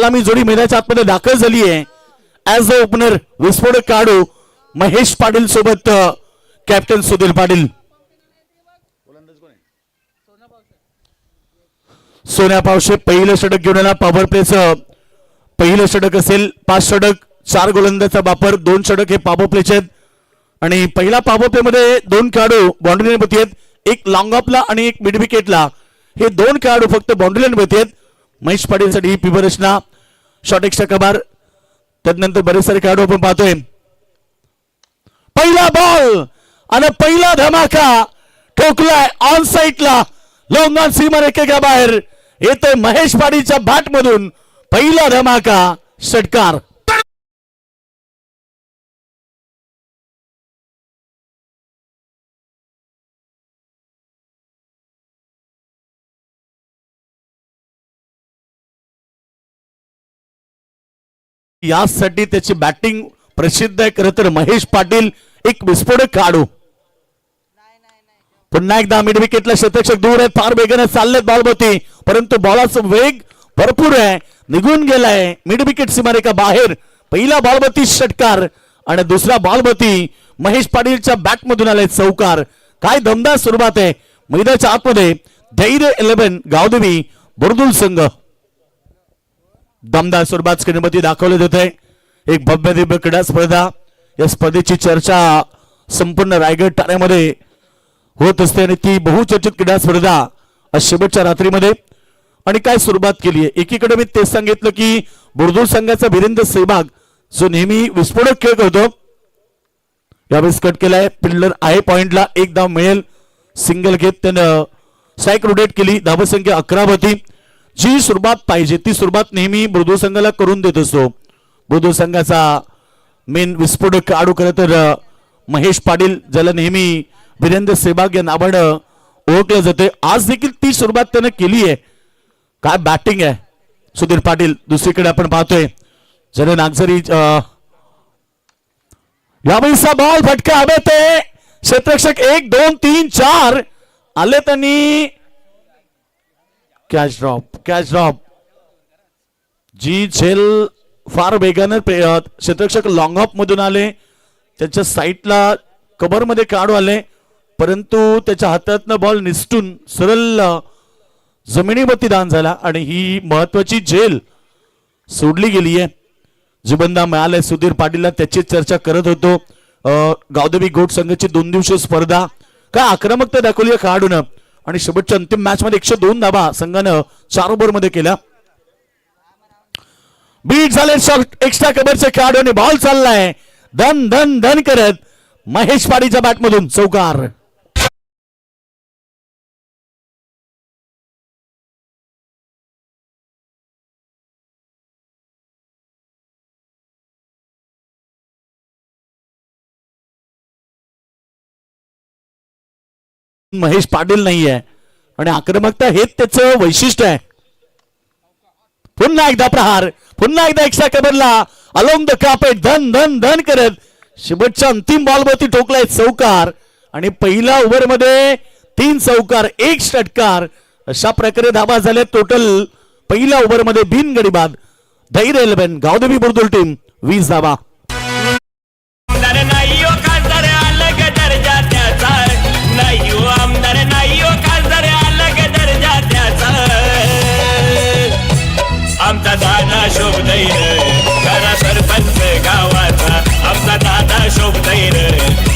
सलामी जोडी मैदानाच्या आतमध्ये दाखल झाली आहे. ऍज अ ओपनर विस्फोटक खेळाडू महेश पाटील सोबत कॅप्टन सुधीर पाटील. सोन्या पावशे पहिलं षटक घेऊन आला. पॉवर प्लेचं पहिलं षटक असेल. 5 षटक 4 गोलंदाजाचा वापर. 2 षटक हे पॉवर प्लेचे आहेत आणि पहिला पॉवर प्ले मध्ये 2 खेळाडू बाउंड्री लाईनवरती आहेत. एक लॉंग ऑफला आणि एक मिड विकेटला. हे 2 खेळाडू फक्त बाउंड्री लाईनवरती आहेत. महेश पाटीलसाठी ही पिव्हर रचना. शॉट एक्स्ट्रा कबार. त्यानंतर बरेच सारे खेळाडू आपण पाहतोय. पहिला बॉल आणि पहिला धमाका ठोकलाय ऑन साईडला. लॉंग ऑन सीमारेषेच्या बाहेर येतोय महेश पाटीलच्या बॅट मधून पहिला धमाका. षटकार. यासाठी त्याची बॅटिंग प्रसिद्ध आहे. खरं तर महेश पाटील एक विस्फोटक खेळाडू. पुन्हा एकदा मिड विकेटला शतक्षक दूर आहे. फार वेगाने चाललेत बॉलवरती परंतु बॉलाचा वेग भरपूर आहे. निघून गेलाय मिड विकेट सीमारेखा बाहेर. पहिला बॉलवरती षटकार आणि दुसरा बॉलवरती महेश पाटीलच्या बॅट मधून आलाय चौकार. काय दमदार सुरुवात आहे. मैदानाच्या आतमध्ये धैर्य 11 गावदेवी बुर्दुल संघ दमदार सुरुवात स्क्रीनवरती दाखवली जाते. एक भव्य दिव्य क्रीडा स्पर्धा. या स्पर्धेची चर्चा संपूर्ण रायगड ठाण्यामध्ये होत असते आणि ती बहुचर्चित क्रीडा स्पर्धा आज शेवटच्या रात्रीमध्ये. आणि काय सुरुवात केली आहे. एकीकडे मी तेच सांगितलं की बुर्दुल संघाचा वीरेंद्र सेहवाग जो नेहमी विस्फोटक खेळ करतो यावेळेस कट केलाय. फिल्डर आहे पॉइंटला. 1 धाव मिळेल. सिंगल घेत त्यानं स्ट्राईक रोटेट केली. धावसंख्या 11 होती. जी सुरुवात पाहिजे ती सुरुवात नेहमी बुर्दुल संघाला करून देत असतो. बुर्दुल संघाचा मेन विस्फोटक खेळाडू खरं तर महेश पाटील ज्याला नेहमी वीरेंद्र सेहवाग या नावानं ओळखलं जाते. आज देखील ती सुरुवात त्यानं केली आहे. काय बॅटिंग आहे सुधीर पाटील. दुसरीकडे आपण पाहतोय जरा नागझरी यावेळीचा बॉल फटका हवेत आहे. क्षेत्ररक्षक 1 2 3 4 आले त्यांनी. Catch drop. जी झेल फार वेगाने क्षेत्ररक्षक लॉंग ऑफ मधून आले. त्याच्या साईडला कव्हर मध्ये खेळाडू आले परंतु त्याच्या हातातनं बॉल निसटून सरळ जमिनीवरती दान झाला आणि ही महत्वाची झेल सोडली गेली आहे. जुबंदा मिळालाय सुधीर पाटीलला. त्याची चर्चा करत होतो. गावदेवी गोट संघाची 2 दिवसीय स्पर्धा. काय आक्रमकता दाखवली आहे खेळाडूनं आणि शेवटच्या अंतिम मॅच मध्ये 102 धावा संघानं 4 ओव्हर मध्ये केल्या. बीट झाले शॉट एक्स्ट्रा कव्हरचे खेळाडू आणि बॉल चाललाय धन धन धन करत महेश पाटीलच्या बॅट मधून चौकार. महेश पाटील नाही आहे आणि आक्रमकता हेच त्याचं वैशिष्ट्य आहे. पुन्हा एकदा प्रहार. पुन्हा एकदा एक्स्ट्रा कव्हरला अलोंग द कार्पेट धन धन धन करत शेवटच्या अंतिम बॉलवरती ठोकलाय चौकार आणि पहिल्या ओव्हर मध्ये 3 चौकार 1 षटकार. अशा प्रकारे धावा झाल्या टोटल पहिल्या ओव्हर मध्ये बिनगडी बाद. धैर्य 11 गावदेवी बुर्दुल टीम 20 धावा. आमचा दादा शोभदैर करा सरपंच गावाचा. आमचा दादा शोभदैर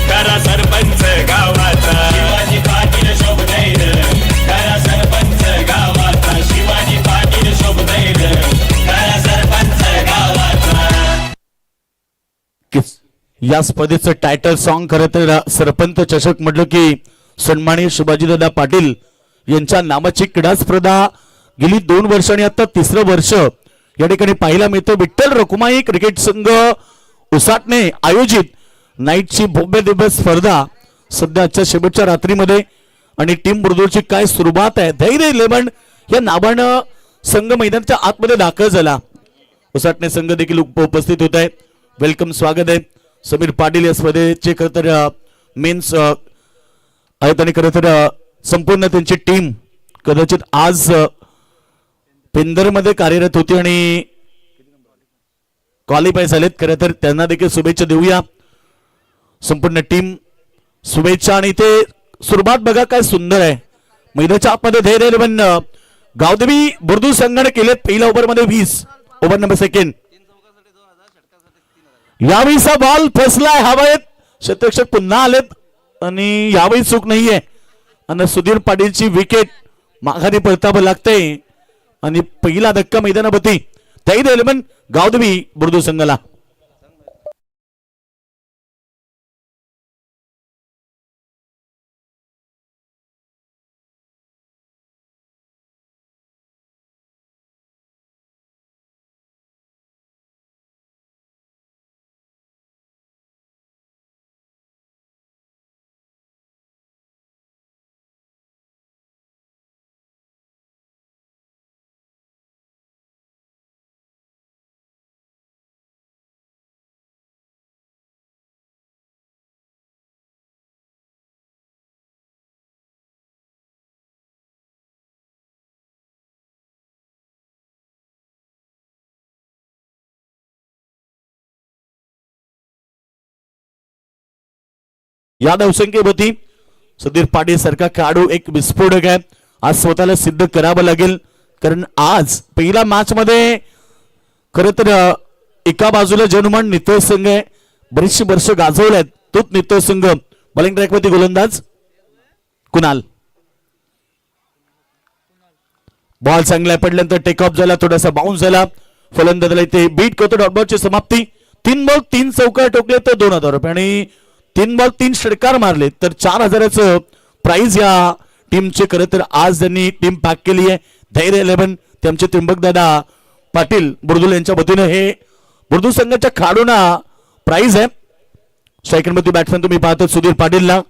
करा सरपंच गावाचा. शिवाजी पाटील शोभदैर करा सरपंच गावाचा. शिवाजी पाटील शोभदैर करा सरपंच गावाचा. या स्पर्धेचं टायटल सॉन्ग खरं तर सरपंच चषक म्हटलं की सन्माननीय शिवाजीदादा पाटील यांच्या नावाची क्रीडा स्पर्धा गेली 2 वर्ष आणि आता 3रं वर्ष या ठिकाणी पाहायला मिळतं. विठ्ठल रखुमाई क्रिकेट संघ उसाटणे आयोजित नाईटची भव्य दिव्य स्पर्धा सध्या आजच्या शेवटच्या रात्रीमध्ये आणि टीम बुर्दुलची काय सुरुवात आहे. धैर्य 11 या नावानं संघ मैदानाच्या आतमध्ये दाखल झाला. उसाटणे संघ देखील उपस्थित होत आहे. वेलकम स्वागत आहे. समीर पाटील या स्पर्धेचे खरं तर मेन्स आहेत आणि खरं तर संपूर्ण त्यांची टीम कदाचित आज पेंदर मध्ये कार्यरत होती आणि क्वालिफाय झालेत. खरं तर त्यांना देखील शुभेच्छा देऊया, संपूर्ण टीम शुभेच्छा. आणि इथे सुरुवात बघा काय सुंदर आहे. मैदानाच्या आतमध्ये धैर्य 11 गावदेवी बुर्दुल संघाने केलेत. पहिल्या ओव्हरमध्ये 20, ओव्हर नंबर सेकंड. यावेळीचा बॉल फसलाय हवेत, क्षेत्ररक्षक पुन्हा आलेत आणि यावेळी चूक नाहीये. आणि सुधीर पाटीलची विकेट माघारी परतावं लागतंय आणि पहिला धक्का मैदानावरती धैर्य 11 गावदेवी बुर्दुल संघाला. या धावसंख्येवरती सुधीर पाटील सारखा खेळाडू एक विस्फोटक आहे. आज स्वतःला सिद्ध करावं लागेल, कारण आज पहिल्या मॅच मध्ये खरं तर एका बाजूला जनमन नितळ संघ आहे, बरीचशी वर्ष गाजवल्यात. तोच नितळ संघ बॉलिंग ट्रॅकवरती गोलंदाज कुणाल. बॉल चांगला पडल्यानंतर टेक ऑफ झाला, थोडासा बाउन्स झाला, फलंदाजाला इथे बीट करतो. डॉटबॉलची समाप्ती. 3 बॉल 3 चौकार ठोकले तर 2000 रुपये आणि 3 बॉल 3 षटकार मारले तर 4000चं प्राइज या टीमचे. खरं तर आज त्यांनी टीम पॅक केली आहे. धैर्य 11 ते आमचे त्रिंबक दादा पाटील बुर्दुल यांच्या वतीने हे बुर्दुल संघाच्या खेळाडूंना प्राइज आहे. स्ट्रायकरमध्ये बॅट्समॅन तुम्ही पाहतो सुधीर पाटीलला.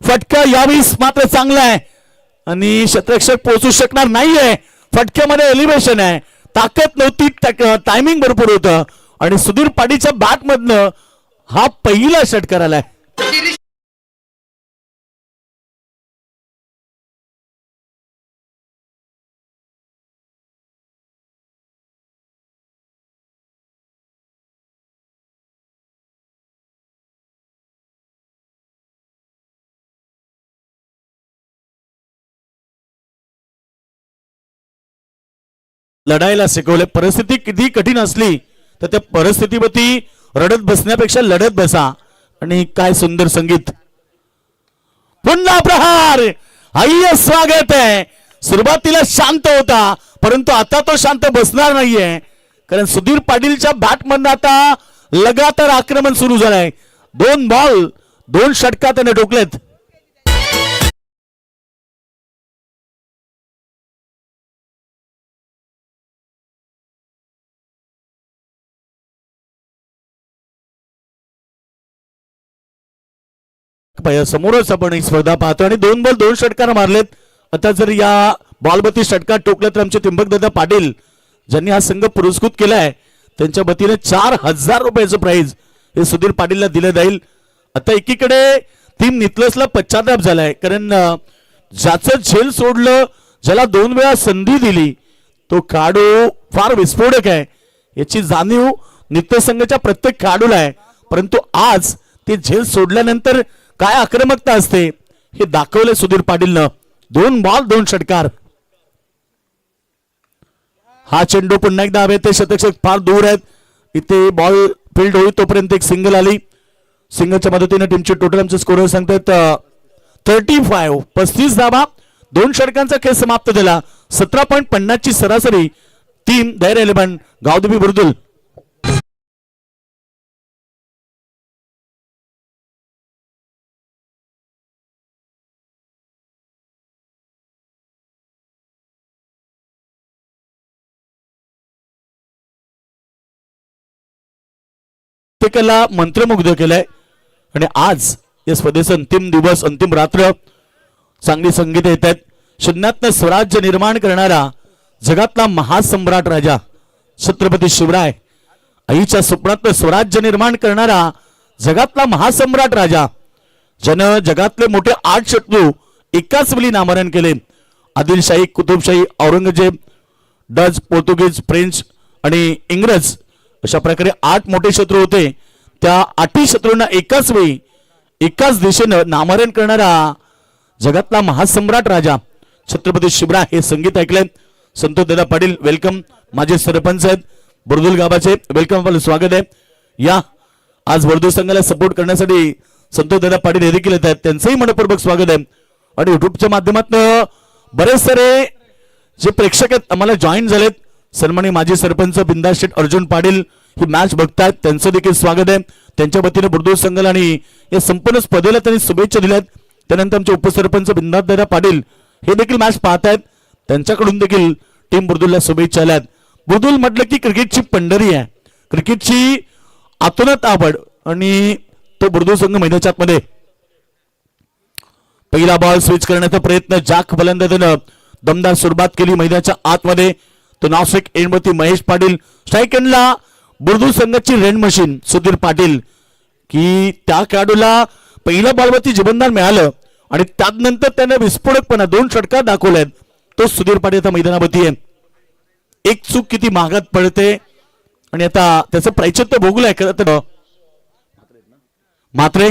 फटका यावेळी मात्र चांगला आहे आणि क्षेत्ररक्षक पोहोचू शकणार नाहीये. फटक्यामध्ये एलिव्हेशन आहे, ताकद नव्हती, टायमिंग भरपूर होतं आणि सुधीर पाटीलच्या बॅट मधनं हा पहिला षटकार आलाय. लढायला शिकवले. परिस्थिती किती कठीण असली तर त्या परिस्थितीवरती रडत बसण्यापेक्षा लढत बसा. आणि काय सुंदर संगीत. पुन्हा प्रहार. हाय स्वागत आहे. सुरुवातीला शांत होता परंतु आता तो शांत बसणार नाहीये, कारण सुधीर पाटीलच्या बॅट मधनं आता लगातार आक्रमण सुरू झालंय. 2 बॉल 2 षटकार त्याने ठोकलेत. समोरच आपण एक स्पर्धा पाहतो आणि 2 बॉल 2 षटकार मारलेत. आता जर या बॉलवरती षटकार ठोकले तर आमचे त्रिंबक दादा पाटील ज्यांनी हा संघ पुरस्कृत केलाय त्यांच्या वतीने 4000 रुपयाचं प्राइज हे सुधीर पाटीलला दिलं जाईल. आता एकीकडे टीम नितलसला पश्चाताप झालाय, कारण ज्याचं झेल सोडलं, ज्याला 2 वेळा संधी दिली तो खेळाडू फार विस्फोटक आहे याची जाणीव नित्य संघाच्या प्रत्येक खेळाडूला आहे. परंतु आज ते झेल सोडल्यानंतर काय आक्रमकता असते हे दाखवले सुधीर पाटीलनं. 2 बॉल 2 षटकार. हा चेंडू पुन्हा एकदा हवे ते शतक फार दूर आहेत. इथे बॉल फील्ड होईल तोपर्यंत एक सिंगल आली. सिंगलच्या मदतीने टीमचे टोटल आमचे स्कोर सांगतात 35. 35 धावा 2 षटकांचा खेळ समाप्त झाला. 17.50 ची सरासरी. टीम धैर्य 11 गावदेवी बुर्दुल. प्रत्येकाला मंत्रमुग्ध केलंय आणि आज या स्पर्धेचा अंतिम दिवस, अंतिम रात्र. चांगली संगीत येत आहेत. शून्यातनं स्वराज्य निर्माण करणारा जगातला महासम्राट राजा छत्रपती शिवराय, आईच्या स्वप्नातनं स्वराज्य निर्माण करणारा जगातला महासम्राट राजा, ज्यानं जगातले मोठे 8 शत्रू एकाच वेळी नामरण केले. आदिलशाही, कुतुबशाही, औरंगजेब, डच, पोर्तुगीज, फ्रेंच आणि इंग्रज अशा प्रकारे 8 मोठे शत्रू होते. त्या 8 शत्रूंना एकाच वेळी एकाच दिशेनं नामरण करणारा जगातला महासम्राट राजा छत्रपती शिवराय हे संगीत ऐकले. संतोष दादा पाटील वेलकम. माझे सरपंच आहेत बुर्दुल गावाचे, वेलकम, आपलं स्वागत आहे. या आज बुर्दुल संघाला सपोर्ट करण्यासाठी संतोष दादा पाटील हे देखील येत आहेत, त्यांचंही मनपूर्वक स्वागत आहे. आणि युट्यूबच्या माध्यमातून बरेच सारे जे प्रेक्षक आहेत आम्हाला जॉईन झालेत. सन्माननीय माजी सरपंच बिंदास शेठ अर्जुन पाटील ही मॅच बघतायत, त्यांचं देखील स्वागत आहे. त्यांच्या वतीने बुर्दुल संघाला आणि या संपूर्ण स्पर्धेला त्यांनी शुभेच्छा दिल्यात. त्यानंतर आमचे उपसरपंच बिंदास दादा पाटील हे देखील मॅच पाहतायत, त्यांच्याकडून देखील टीम बुर्दुलला शुभेच्छा आल्यात. बुर्दुल म्हटलं की क्रिकेटची पंढरी आहे, क्रिकेटची आतुरात आवड आणि तो बुर्दुल संघ मैदानाच्या आतमध्ये पहिला बॉल स्विच करण्याचा प्रयत्न जाक फलंदाजानं दमदार सुरुवात केली मैदानाच्या आतमध्ये. तो नाशिक एंडवरती महेश पाटील, स्ट्राईक एंडला बुर्दुल संघाची रेन मशीन सुधीर पाटील, की त्या खेळाडूला पहिल्या बॉलवरती जीवनदान मिळालं आणि त्यानंतर त्याने विस्फोटकपणा 2 षटकार दाखवलेत. तो सुधीर पाटील आता मैदानावरती आहे. एक चूक किती महागात पडते आणि आता त्याचं प्रायचित्त भोगलंय खरं तर. मात्रे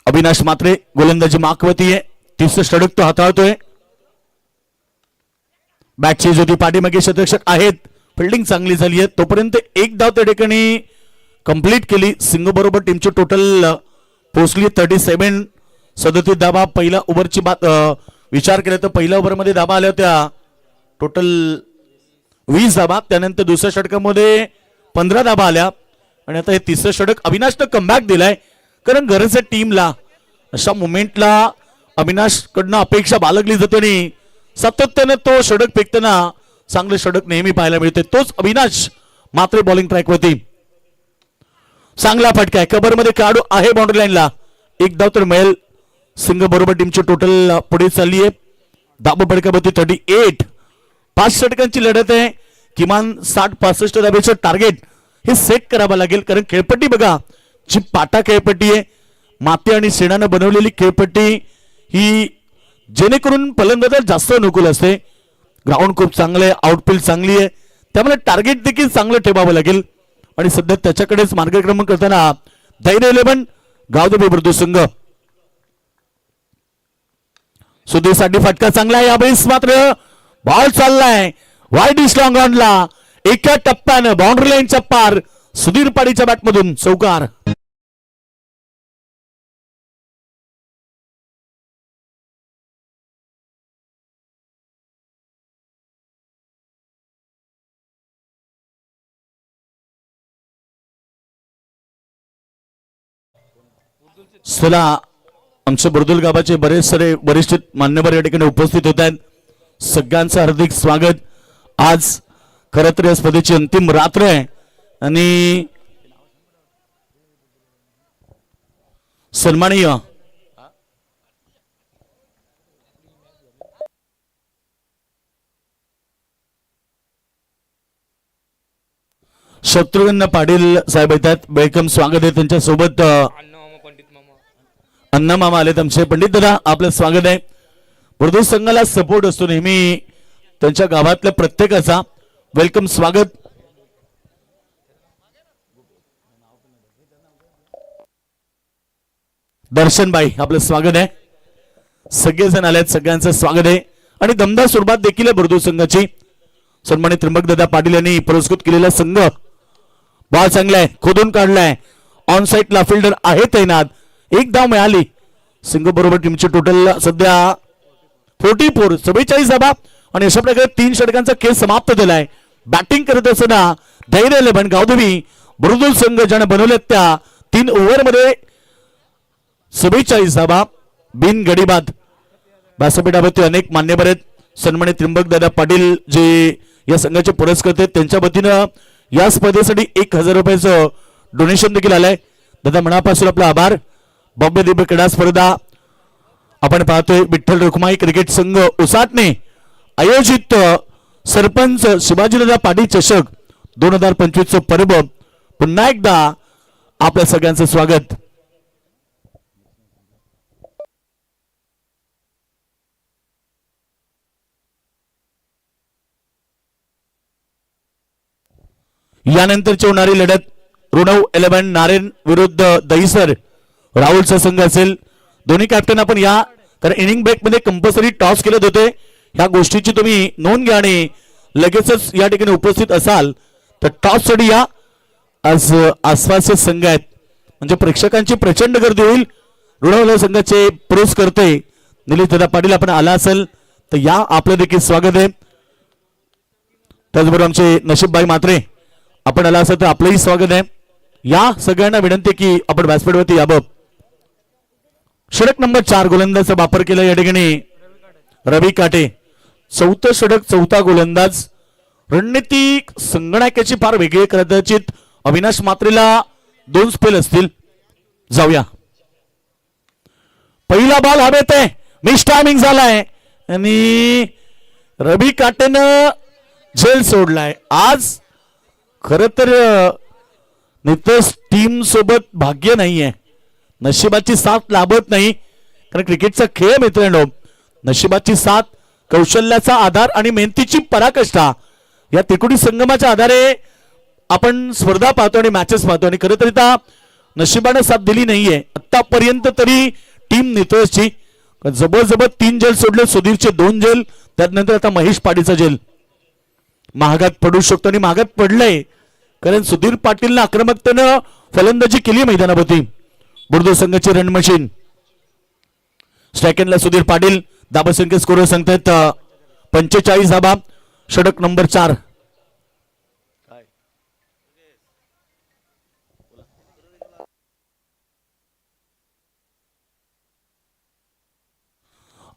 अविनाश मात्रे गोलंदाजी माकवती आहे, 30 षटक तो हाताळतोय. बॅटची ज्योती पाठीमागे शतरक्षक आहेत, फिल्डिंग चांगली झाली आहे. तोपर्यंत एक धाव त्या ठिकाणी कंप्लीट केली. सिंग बरोबर टीमची टोटल पोहोचली 37. 37 धाबा. पहिल्या ओव्हरची बात विचार केला तर पहिल्या ओव्हरमध्ये धाबा आल्या होत्या टोटल 20 धाबा. त्यानंतर दुसऱ्या षटकामध्ये 15 धाबा आल्या आणि आता हे तिसरं षटक अविनाशनं कमबॅक दिलाय, कारण गरज आहे टीमला. अशा मोमेंटला अविनाश कडनं अपेक्षा बाळगली जाते आणि सातत्याने तो षटक फेकताना चांगले षटक नेहमी पाहायला मिळते. तोच अविनाश मात्र बॉलिंग ट्रॅकवरती. चांगला फटका आहे, कबरमध्ये खेळाडू आहे बाउंड्री लाईनला. एक धाव तर मिळेल. सिंग बरोबर टीमची टोटल पुढे चालली आहे. धाबा फटकावरती 38. 5 षटकांची लढत आहे. किमान 60-65 धाब्याचं टार्गेट हे सेट करावं लागेल, कारण खेळपट्टी बघा जी पाटा खेळपट्टी आहे, माती आणि शेणानं बनवलेली खेळपट्टी ही जेणेकरून फलंदाजाला जास्त अनुकूल असते. ग्राउंड खूप चांगलं आहे, आउटफील्ड चांगली आहे, त्यामुळे टार्गेट देखील चांगलं ठेवावं लागेल. आणि सध्या त्याच्याकडेच मार्गक्रमण करताना धैर्य 11 गावदेवी बुर्दुल संघ. सुधीरसाठी फटका चांगला आहे. यावेळेस मात्र बॉल चाललाय वाईड लॉंग ऑनला. एका टप्प्यानं बाउंड्री लाईनच्या पार सुधीर पाडीच्या बॅटमधून चौकार. चला, आमच्या बुर्दुल गावाचे बरेच सारे वरिष्ठ मान्यवर या ठिकाणी उपस्थित होत आहेत. सगळ्यांचं हार्दिक स्वागत. आज खरं तर या स्पर्धेची अंतिम रात्र आहे आणि सन्माननीय शत्रुघ्न पाटील साहेब येतात, वेलकम, स्वागत आहे. त्यांच्या सोबत अण्णा मामा आलेत आमचे. पंडित दादा आपलं स्वागत आहे. बुर्दुल संघाला सपोर्ट असतो नेहमी त्यांच्या गावातल्या प्रत्येकाचा. वेलकम, स्वागत. दर्शनबाई आपलं स्वागत आहे. सगळेजण आलेत, सगळ्यांचं स्वागत आहे. आणि दमदार सुरुवात देखील आहे बुर्दुल संघाची. सन्मानित त्र्यंबक दादा पाटील यांनी पुरस्कृत केलेला संघ. बॉल चांगलाय, खोदून काढलाय, ऑन साइडला फिल्डर आहे तैनात. एक धाव मिळाली. सिंग बरोबर टीमची टोटल सध्या 44, 44 धाबा आणि अशा प्रकारे 3 षटकांचा खेळ समाप्त झालाय. बॅटिंग करत असताना धैर्य 11 गावदेवी बुर्दुल संघ ज्याने बनवलेत त्या 3 ओव्हरमध्ये 44 धाबा बिन गडीबाद. व्यासपीठावरती अनेक मान्यवर आहेत. सन्मानित त्र्यंबक दादा पाटील जे या संघाचे पुरस्कृत आहेत, त्यांच्या वतीनं या स्पर्धेसाठी 1000 रुपयाचं डोनेशन देखील आलंय. दादा मनापासून आपला आभार. भव्य दिव्य क्रीडा स्पर्धा आपण पाहतोय. विठ्ठल रुक्माई क्रिकेट संघ उसाटणे आयोजित सरपंच शिवाजीदादा पाटील चषक 2025 पर्व पुन्हा एकदा आपल्या सगळ्यांचं स्वागत. यानंतरची होणारी लढत ऋणव 11 नारायण विरुद्ध दहिसर राहुलचा संघ असेल. दोन्ही कॅप्टन आपण या कारण इनिंग ब्रेक मध्ये कंपल्सरी टॉस केले होते. ह्या गोष्टीची तुम्ही नोंद घ्या आणि लगेचच या ठिकाणी उपस्थित असाल तर टॉस साठी या. आज आसपासचे संघ आहेत म्हणजे प्रेक्षकांची प्रचंड गर्दी होईल. ऋणवला संघाचे पुरुष करते निलेश दादा पाटील आपण आला असेल तर या आपलं देखील स्वागत आहे. त्याचबरोबर आमचे नशीबबाई मात्रे आपण आला असेल तर आपलंही स्वागत आहे. या सगळ्यांना विनंती की आपण व्यासपीठावरती यावं. षटक नंबर 4 गोलंदाजचा वापर केला या ठिकाणी रवी काटे. चौथं षटक चौथा गोलंदाज. रणनीती संगणकाची फार वेगळी कदाचित अविनाश मात्रेला 2 स्पेल असतील. जाऊया. पहिला बॉल हवेत आहे. मिस टायमिंग झालाय आणि रवी काटेनं झेल सोडलाय. आज खर तर नितेश टीम सोबत भाग्य नाहीये. नशिबाची साथ लाभत नाही कारण क्रिकेटचा खेळ मित्रांनो नशिबाची साथ कौशल्याचा आधार आणि मेहनतीची पराकाष्ठा या त्रिकोणी संगमाच्या आधारे आपण स्पर्धा पाहतो आणि मॅचेस पाहतो. आणि खरं तरी त्या नशिबाने साथ दिली नाहीये आतापर्यंत तरी टीम नितोषची. जबरजबर 3 जेल सोडले. सुधीरचे 2 जेल त्यानंतर आता महेश पाटीलचा जेल महागात पडू शकतो आणि महागात पडलंय कारण सुधीर पाटीलनं आक्रमकतेनं फलंदाजी केली मैदानावरती. बुर्दो संघाची रन मशीन. स्ट्रायकनला सुधीर पाटील. दाबासंख्या स्कोर सांगतायत 45 धाबा. षटक नंबर 4.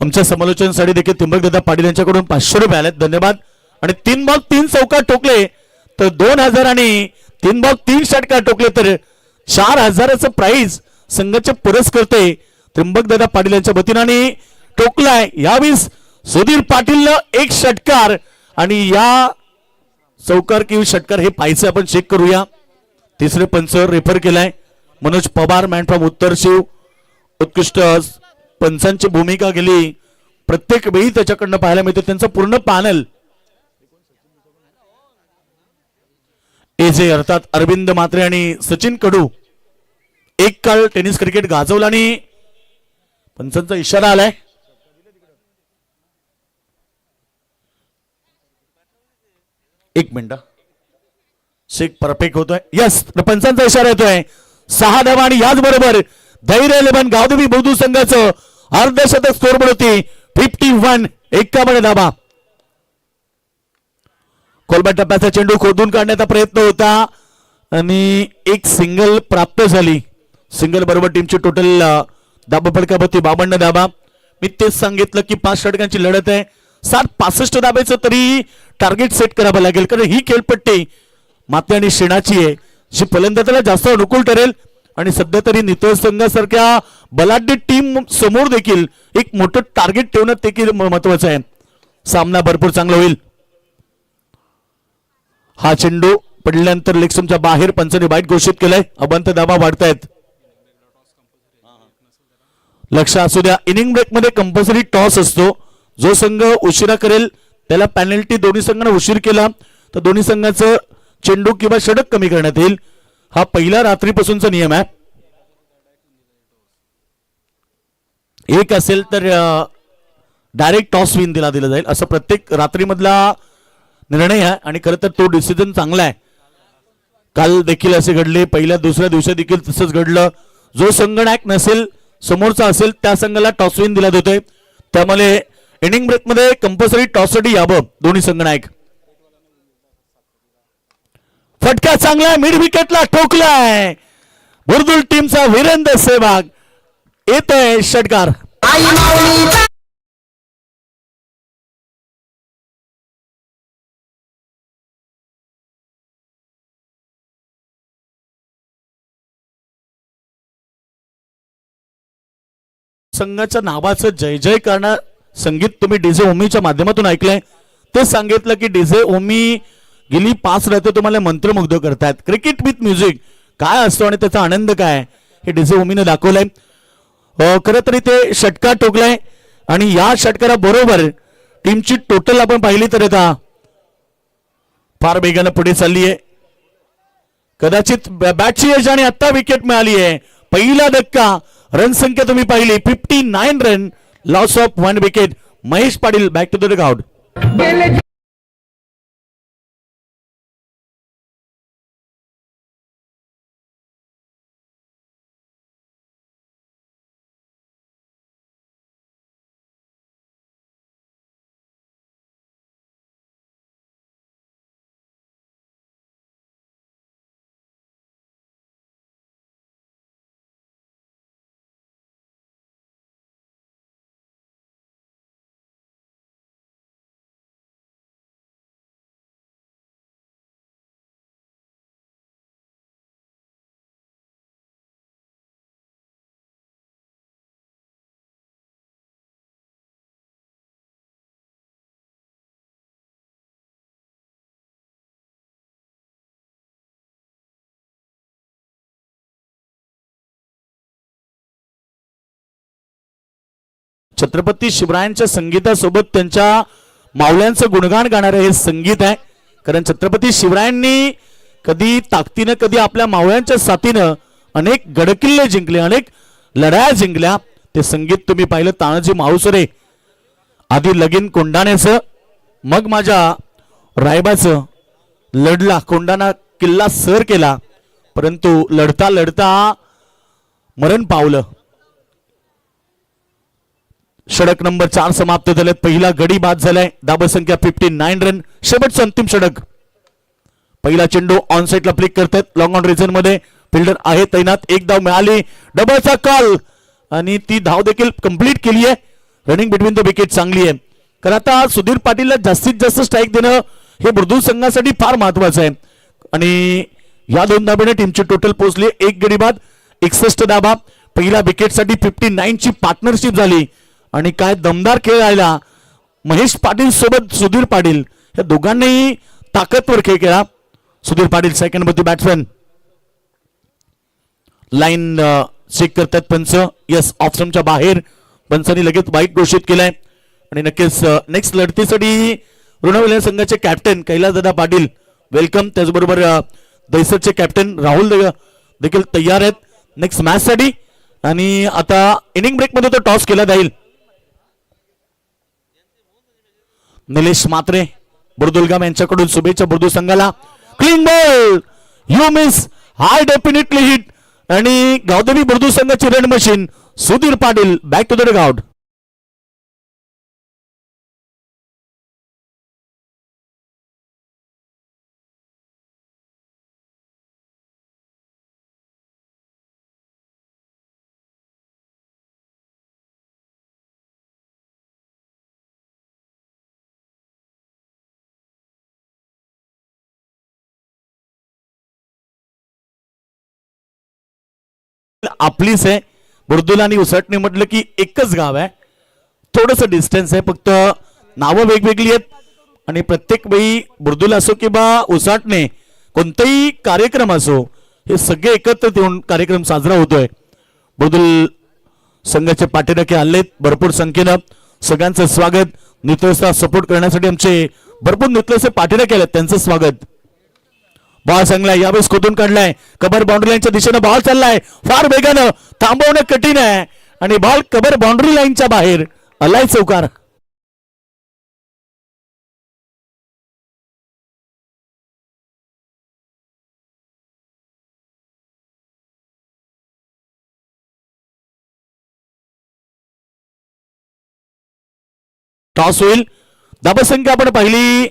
आमच्या समालोचनासाठी देखील त्रिंबकदादा पाटील यांच्याकडून 500 रुपये आलेत. धन्यवाद. आणि 3 बॉल 3 चौकार ठोकले तर 2000 आणि 3 बॉल 3 षटकार ठोकले तर 4000चं प्राइज संघाचे पुरस्कर्ते त्रिंबकदादा पाटील यांच्या वतीने आणि ठोकलाय यावेळेस सुधीर पाटीलनं 1 षटकार. आणि या चौकार किंवा षटकार हे पाहायचं आपण चेक करूया. तिसरे पंच रेफर केलाय मनोज पवार मॅन फ्रॉम उत्तर शिव. उत्कृष्ट पंचांची भूमिका गेली प्रत्येक वेळी त्याच्याकडनं पाहायला मिळते. त्यांचं पूर्ण पॅनल एजे अर्थात अरविंद मात्रे आणि सचिन कडू एक काळ टेनिस क्रिकेट गाजवला आणि पंचांचा इशारा आलाय. एक मिनिट शेक परफेक्ट होतोय. यस पंचांचा इशारा येतोय. 6 धावा आणि याच बरोबर धैर्य 11 गावदेवी बौद्धू संघाचं अर्धशतक स्कोर बनवते 51. 51 धावा. कोलबा टप्प्याचा चेंडू खोदून काढण्याचा प्रयत्न होता आणि एक सिंगल प्राप्त झाली. सिंगल बरोबर टीमची टोटल धाबा फडकापती 52 धाबा. मी तेच सांगितलं की 5 षटकांची लढत आहे. 65 धाब्याचं तरी टार्गेट सेट करावं लागेल कारण ही खेळपट्टी माते आणि शेणाची आहे जी फलंदाजाला जास्त अनुकूल ठरेल. आणि सध्या तरी नितोष संघासारख्या बलाढ्य टीम समोर देखील एक मोठं टार्गेट ठेवणं देखील महत्वाचं आहे. सामना भरपूर चांगला होईल. हा चेंडू पडल्यानंतर लेगस्टंपच्या बाहेर पंचाने वाईट घोषित केलंय. अबंत धावा वाढतायत. लक्ष असू द्या इनिंग ब्रेक मध्ये कंपल्सरी टॉस असतो. जो संघ उशिरा करेल त्याला पेनल्टी. दोन्ही संघांना उशीर केला तर दोन्ही संघाचं चेंडू किंवा षटक कमी करण्यात येईल. हा पहिला रात्रीपासूनचा नियम आहे. एक असेल तर डायरेक्ट टॉस विन दिला जाईल असं प्रत्येक रात्रीमधला निर्णय आहे. आणि खरं तर तो डिसिजन चांगला आहे. काल देखील असे घडले. पहिल्या दुसऱ्या दिवशी देखील तसंच घडलं. जो संघ नायक नसेल समोरचा असेल त्या संघाला टॉस विन दिला जातोय. त्यामुळे इनिंग ब्रेक मध्ये कंपल्सरी टॉस साठी यावं दोन्ही संघ नायक. फटका चांगला मिड विकेटला ठोकलाय. बुर्दुल टीमचा वीरेंद्र सेहवाग. येतोय षटकार. संघाच्या नावाचं जय जय करणं संगीत तुम्ही डीजे ओमीच्या माध्यमातून ऐकलंय. ते सांगितलं की डीजे ओमी गेली 5 रात्र तुम्हाला मंत्रमुग्ध करतात. क्रिकेट विथ म्युझिक काय असतो आणि त्याचा आनंद काय हे डीजे ओमीने दाखवलंय. खरं तरी ते षटकार ठोकलाय आणि या षटकारा बरोबर टीमची टोटल आपण पाहिली तर आता फार वेगाने पुढे चालली आहे. कदाचित बॅटची एज आणि आता विकेट मिळाली आहे. पहिला धक्का. रन संख्या तुम्ही पाहिली 59 run. Loss of 1 wicket. Mahesh Patil back to the ground. Chhatrapati शिवरायांच्या संगीतासोबत त्यांच्या मावल्यांचं गुणगान गाणारे हे संगीत आहे. कारण छत्रपती शिवरायांनी कधी ताकदीनं कधी आपल्या मावळ्यांच्या साथीनं अनेक गडकिल्ले जिंकले, अनेक लढाया जिंकल्या. ते संगीत तुम्ही पाहिलं. तानाजी माळुसरे आधी लगीन कोंडाण्याचं, मग माझ्या रायबाचं. लढला कोंडाणा किल्ला सर केला, परंतु लढता लढता मरण पावलं. षटक नंबर 4 समाप्त झाले. पहिला गडी बाद झालाय. धाबसंख्या 59 रन. शेवटचं अंतिम षटक. पहिला चेंडू ऑन साइडला फ्लिक करतात. लॉंग ऑन रिजन मध्ये फिल्डर आहे तैनात. एक धाव मिळाली. डबलचा कॉल आणि ती धाव देखील कंप्लीट केली आहे. रनिंग बिटवीन द विकेट चांगली आहे. कारण आता सुधीर पाटीलला जास्तीत जास्त स्ट्राईक देणं हे बुर्दुल संघासाठी फार महत्वाचं आहे. आणि या 2 धाब्याने टीमची टोटल पोहोचली. एक गडी बाद 61 धाबा. पहिल्या विकेटसाठी 59 ची पार्टनरशिप झाली. आणि काय दमदार खेळ राहिला. महेश पाटील सोबत सुधीर पाटील या दोघांनीही ताकदवर खेळ केला. सुधीर पाटील सेकंड मध्ये बॅट्समॅन. लाईन चेक करतात पंच. यस, ऑफ स्टंपच्या बाहेर. पंचांनी लगेच वाईट घोषित केलाय. आणि नक्कीच नेक्स्ट लढतीसाठी ऋणविले संघाचे कॅप्टन कैलासदादा पाटील वेलकम. त्याचबरोबर दहिसरचे कॅप्टन राहुल देखील तयार आहेत नेक्स्ट मॅच साठी. आणि आता इनिंग ब्रेक मध्ये तो टॉस केला जाईल. निलेश मात्रे बुर्दुलगाम यांच्याकडून शुभेच्छा बुर्दुल संघाला. Clean ball. You miss. High definitely hit. आणि गावदेवी बुर्दुल संघाची run machine Sudhir Patil back to the ground. आपलीच आहे. बुर्दुल आणि उसटणे म्हटलं की एकच गाव आहे. थोडस डिस्टन्स आहे, फक्त नावं वेगवेगळी आहेत. आणि प्रत्येक वेळी बुर्दुल असो किंवा उसाटणे कोणताही कार्यक्रम असो हे सगळे एकत्र येऊन कार्यक्रम साजरा होतोय. बुर्दुल संघाचे पाठीराखे आलेत भरपूर संख्येनं. सगळ्यांचं स्वागत. नितळसा सपोर्ट करण्यासाठी आमचे भरपूर नितळसे पाठीराखे आलेत, त्यांचं स्वागत. बॉल चांगलाय. यावेळेस खोदून काढलाय. कबर बाउंड्री लाईनच्या दिशेने बॉल चाललाय फार वेगानं. थांबवणं कठीण आहे. आणि बॉल कबर बाउंड्री लाईनच्या बाहेर आलाय चौकार. टॉस होईल. धाबसंख्या आपण पाहिली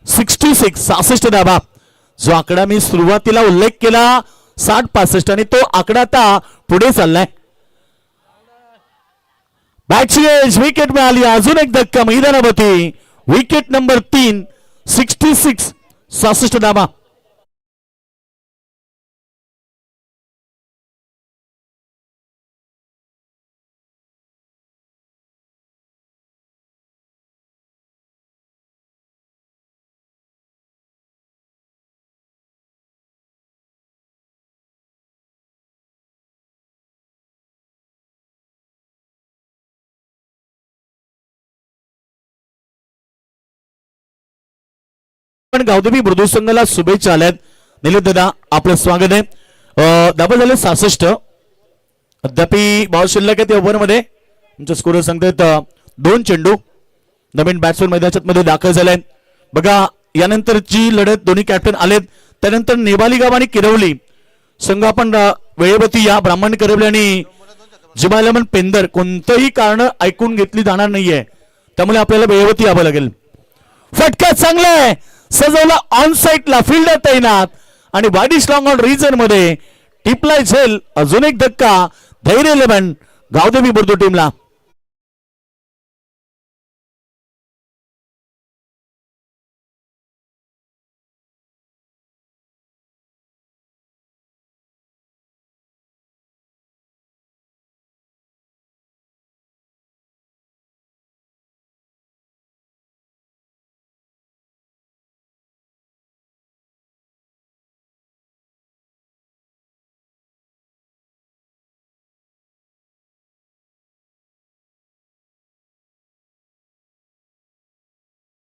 66 धाबा. जो आकडा मी सुरुवातीला उल्लेख केला 60-65 आणि तो आकडा आता पुढे चाललाय. बॅटची एज. विकेट मिळाली. अजून एक धक्का मैदानावरती. Wicket number 3. 66 धाबा. पण गावदेवी बुर्दुल संघाला शुभेच्छा आल्यात. निलेश दादा आपलं स्वागत आहे. धाबा झाले 66. अद्याप बॉल शिल्लक आहे त्या ओव्हरमध्ये. तुमचं स्कोर सांगतात 2 चेंडू. नवीन बॅट्समन मैदानात दाखल झालाय. बघा यानंतरची लढत दोन्ही कॅप्टन आलेत. त्यानंतर नेवाली गाव आणि किरवली संघ आपण वेळेवरती या. ब्राह्मण करवले आणि जिमालमन पेंदर कोणतंही कारण ऐकून घेतली जाणार नाहीये, त्यामुळे आपल्याला वेळेवरती यावं लागेल. फटका चांगलाय सजवला ऑन साईडला. फिल्डर तैनात आणि वाईडिश लॉंग ऑन रिजन मध्ये टिपलाय झेल. अजून एक धक्का. धैर्य 11 गावदेवी बुर्दू टीमला.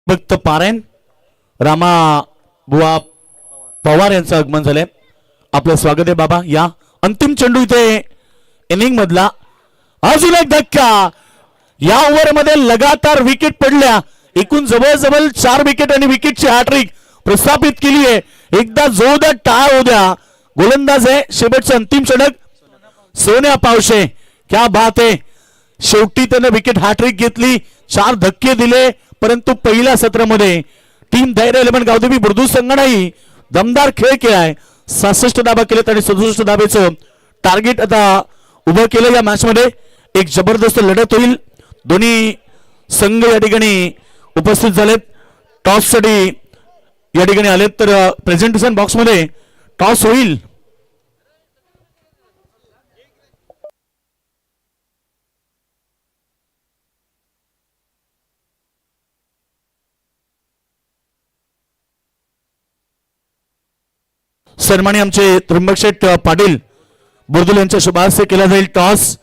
भक्त पारायण रामा बुवा पवार यांचं आगमन झालंय. आपलं स्वागत आहे बाबा. या अंतिम चेंडू इथे इनिंग मधला. अजून एक धक्का. या ओव्हर मध्ये लगातार विकेट पडल्या. एकूण जवळजवळ 4 विकेट आणि विकेटची हॅट्रिक प्रस्थापित केली आहे. एकदा जोरदार टाळ होऊ द्या. गोलंदाज आहे शेवटचं अंतिम षटक सोन्या पावशे. क्या बात आहे. शेवटी त्यानं विकेट हॅट्रिक घेतली. 4 धक्के दिले, परंतु पहिल्या सत्रामध्ये टीम धैर्य 11 गावदेवी बुर्दू संघानेही दमदार खेळ केलाय. 66 धाबा केलेत आणि 67 धाब्याचं टार्गेट आता उभं केलं. या मॅच मध्ये एक जबरदस्त लढत होईल. दोन्ही संघ या ठिकाणी उपस्थित झालेत. टॉस साठी या ठिकाणी आलेत, तर प्रेझेंटेशन बॉक्स मध्ये टॉस होईल. सन्मानी आमचे त्र्यंबक शेठ पाटील बुर्दुल यांच्या शुभारंभ केला जाईल. टॉस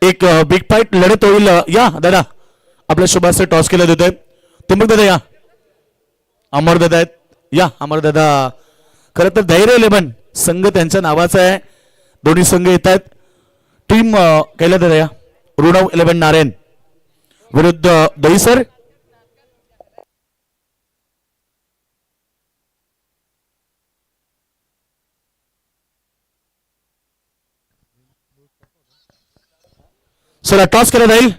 एक बिग फाईट लढत होईल. या दादा आपल्या शुभारंभ टॉस केला जातोय. त्र्यंबक दादा या. अमर दादा आहेत या. अमर दादा खरं तर धैर्य 11 संघ त्यांच्या नावाचा आहे. दोन्ही संघ येत आहेत. टीम केला दादा या. ऋणव 11 नारायण विरुद्ध दहीसर. चला टॉस केला जाईल.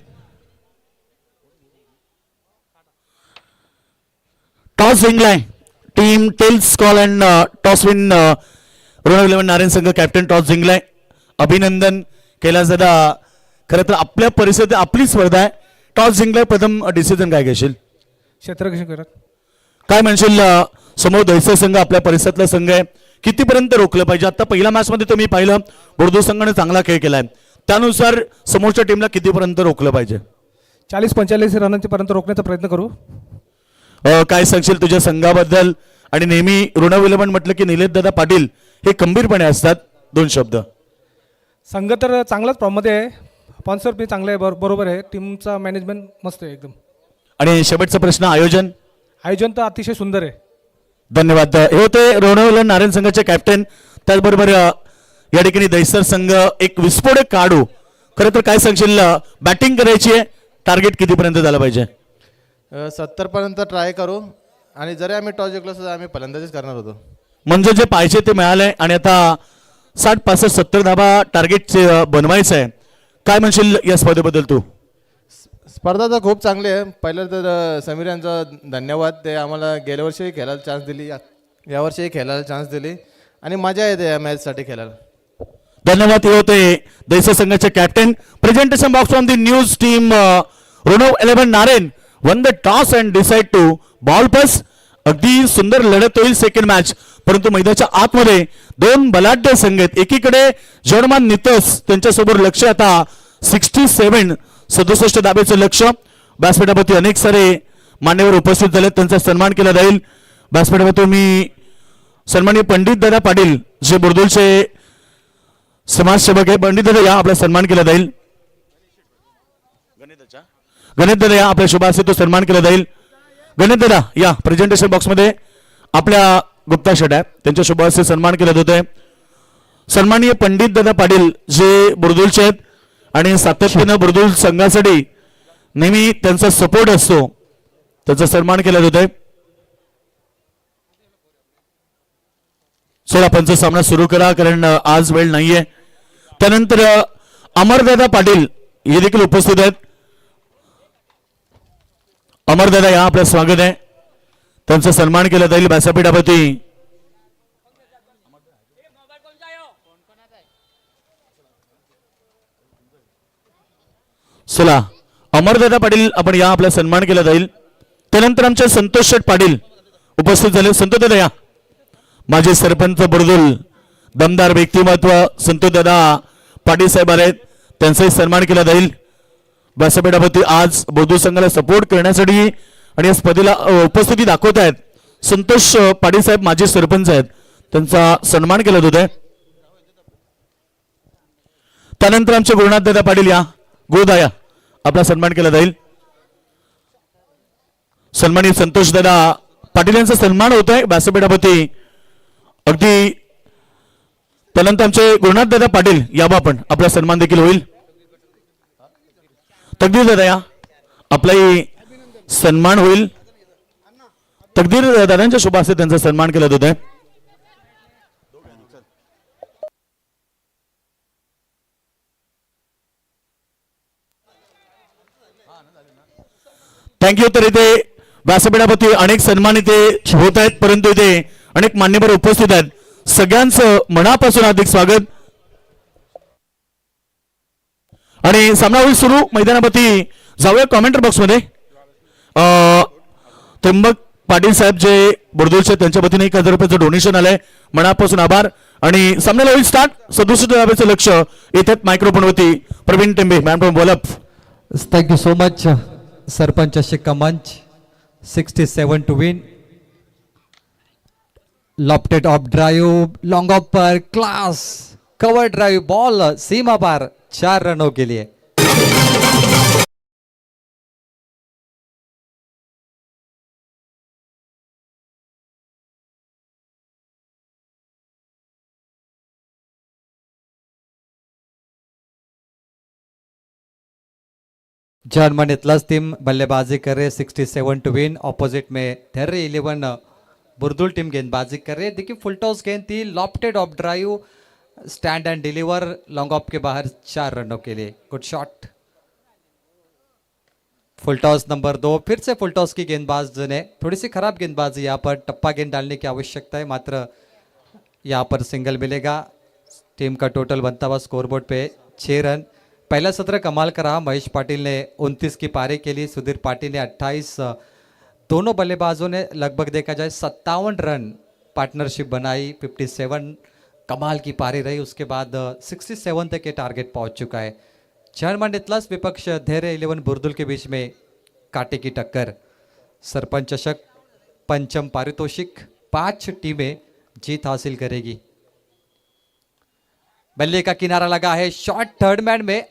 टॉस जिंकलाय team tails call and toss win Runav 11 Narayan संघ. कॅप्टन टॉस जिंकलाय. अभिनंदन कैलास दादा. खरं तर आपल्या परिस्थितीत आपली स्पर्धा आहे. टॉस जिंकलाय. प्रथम डिसिजन काय घेशील? क्षेत्ररक्षण करत काय म्हणशील? समोर दहिसर संघ आपल्या परिसरातला संघ आहे. कितीपर्यंत रोखलं पाहिजे? आता पहिल्या मॅच मध्ये तुम्ही पाहिलं बुर्दू संघाने चांगला खेळ केलाय. त्यानुसार समोरच्या टीमला कितीपर्यंत रोखलं पाहिजे? 40-45 रनांपर्यंत रोखण्याचा प्रयत्न करू. काय सांगशील तुझ्या संघाबद्दल? आणि नेहमी ऋणव 11 म्हटलं की निलेश दादा पाटील हे खंबीरपणे असतात. 2 शब्द. संघ तर चांगलाच फॉर्ममध्ये आहे. स्पॉन्सर बी चांगलं आहे. बरोबर आहे. टीमचा मॅनेजमेंट मस्त आहे एकदम. आणि शेवटचा प्रश्न, आयोजन तर अतिशय सुंदर आहे. धन्यवाद. हे होते ऋणव 11 नारायण संघाचे कॅप्टन. त्याचबरोबर या ठिकाणी दहिसर संघ एक विस्फोटक काढू. खरं तर काय सांगशील? बॅटिंग करायची आहे. टार्गेट कितीपर्यंत झालं पाहिजे? 70 पर्यंत ट्राय करू. आणि जरी आम्ही टॉस जिंकलो तर आम्ही फलंदाजीच करणार होतो. म्हणजे जे पाहिजे ते मिळालंय आणि आता 60-65-70 धाबा टार्गेट बनवायचं आहे. काय म्हणशील या स्पर्धेबद्दल तू? स्पर्धा तर खूप चांगली आहे. पहिलं तर समीर यांचा धन्यवाद. ते आम्हाला गेल्या वर्षीही खेळायला चान्स दिली, यावर्षीही खेळायला चान्स दिली आणि मजा येते या मॅचसाठी खेळायला. धन्यवाद. हे होते दहिसर संघाचे captain. Presentation box from the news team. Runav 11 Narayan won the toss and decide to bowl पास. अगदी सुंदर लढत होईल सेकंड मॅच. परंतु मैदानाच्या आतमध्ये 2 बलाढ्य संघ आहेत. एकीकडे जर्मन नितस त्यांच्यासोबत लक्ष आता 67 धाब्याचं लक्ष. व्यासपीठावरती अनेक सारे मान्यवर उपस्थित झाले. त्यांचा सन्मान केला जाईल. व्यासपीठावरती मी सन्माननीय पंडित दादा पाटील जे बुर्दुलचे समाजसेवक आहे. पंडित दादा या. आपला सन्मान केला जाईल. गणेश दादा या. आपल्या शुभारंभ तो सन्मान केला जाईल. गणेश दादा या. प्रेझेंटेशन बॉक्स मध्ये आपल्या गुप्ता शेट आहे, त्यांच्या शुभ हस्ते सन्मान केले होते. सन्माननीय पंडित दादा पाटील जे बुर्दुलचे आहेत आणि सातत्यानं बुर्दुल संघासाठी नेहमी त्यांचा सपोर्ट असतो, त्यांचा सन्मान केला होते. चला पंच सामना सुरू करा, कारण आज वेळ नाहीये. त्यानंतर अमरदादा पाटील हे देखील उपस्थित आहेत. अमरदादा या आपलं स्वागत आहे, त्यांचा सन्मान केला जाईल व्यासपीठावरती. चला अमरदादा पाटील आपण या आपला सन्मान केला जाईल. त्यानंतर आमचे संतोष शेठ पाटील उपस्थित झाले. संतोष दादा या, माजी सरपंच बुर्दुल, दमदार व्यक्तिमत्व संतोष दादा पाटील साहेब आले, त्यांचाही सन्मान केला जाईल व्यासपीठावरती. आज बुर्दुल संघाला सपोर्ट करण्यासाठी आणि या स्पर्धेला उपस्थिती दाखवत आहेत संतोष पाटील साहेब, माजी सरपंच आहेत, त्यांचा सन्मान केला होता. त्यानंतर आमचे गुरुनाथ दादा पाटील या, गुरुदाया आपला सन्मान केला जाईल. सन्मानित संतोष दादा पाटील यांचा सन्मान होत आहे व्यासपीठावरती अगदी. त्यानंतर आमचे गुरुनाथ दादा पाटील यावा पण आपला सन्मान देखील होईल. तकदीर दादा या, आपलाही सन्मान होईल. तकदीर दादांच्या शुभ हस्ते त्यांचा सन्मान केला होता. थँक्यू. तर इथे व्यासपीठावरती अनेक सन्मान इथे होत आहेत, परंतु इथे अनेक मान्यवर उपस्थित आहेत. सगळ्यांचं मनापासून हार्दिक स्वागत. आणि सामना होईल सुरू. मैदानावरती जाऊया कॉमेंटर बॉक्समध्ये. त्र्यंबक पाटील साहेब जे बुर्दुलचे, त्यांच्या वतीने 1000 रुपयाचं डोनेशन आलंय, मनापासून आभार. आणि सामन्याला होईल स्टार्ट. 67 धावेचं लक्ष येतात मायक्रोफोनवरती प्रवीण टेंबे मॅम बोलप. Thank you so much, Sarpanch Ashika Manch. 67 to win. Lofted off drive, long upper, class, cover drive, ball सीमा पार 4 रनों के लिए. जर्मन इतलास टीम बल्लेबाजी कर रहे 67 टू विन. ऑपोजिट में धैर्य 11 बुर्दुल टीम गेंदबाजी कर रहे. देखिए फुल टॉस गेंद थी, lofted off drive, stand and deliver, long off के बाहर 4 रनों के लिए. Good shot. Full toss number 2, फिर से फुल टॉस की गेंदबाज ने थोड़ी सी खराब गेंदबाजी. यहाँ पर टप्पा गेंद डालने की आवश्यकता है, मात्र यहाँ पर सिंगल मिलेगा. टीम का टोटल बनता हुआ स्कोरबोर्ड पे 6 रन. पहला सत्र कमाल का रहा. महेश पाटिल ने 29 की पारी के लिए, सुधीर पाटिल ने 28. दोनों बल्लेबाजों ने लगभग देखा जाए 57 रन पार्टनरशिप बनाई. 57 कमाल की पारी रही. उसके बाद 67 तक ये टारगेट पहुंच चुका है. जर्मन इतलास विपक्ष धैर्य 11 बुर्दुल के बीच में कांटे की टक्कर. सरपंच चषक पंचम पारितोषिक, 5 टीमें जीत हासिल करेगी. बल्ले का किनारा लगा है, शॉट थर्ड मैन में,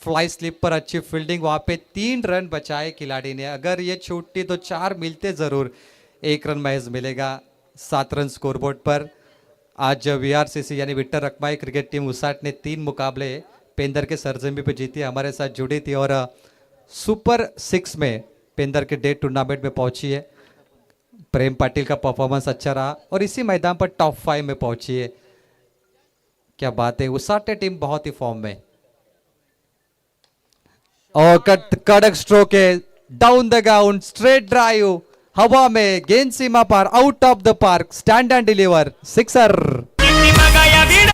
फ्लाई स्लिप पर अच्छी फील्डिंग. वहां पे 3 रन बचाए खिलाड़ी ने. अगर ये छूटती तो 4 मिलते जरूर. 1 रन महज मिलेगा. 7 रन स्कोरबोर्ड पर. आज VRCC यानी विक्टर रकमाई क्रिकेट टीम उसाट ने 3 मुकाबले पेंदर के सरजमी पे जीती. हमारे साथ जुड़ी थी और सुपर 6 में पेंदर के डे टूर्नामेंट में पहुंची है. प्रेम पाटिल का परफॉर्मेंस अच्छा रहा और इसी मैदान पर टॉप 5 में पहुंची है. क्या बात है, उसाटे टीम बहुत ही फॉर्म में. और कड़क स्ट्रोक है, down the ground, straight drive, हवा में, गेंद सीमा पार, out of the park, stand and deliver, sixer. किती बघा या वीर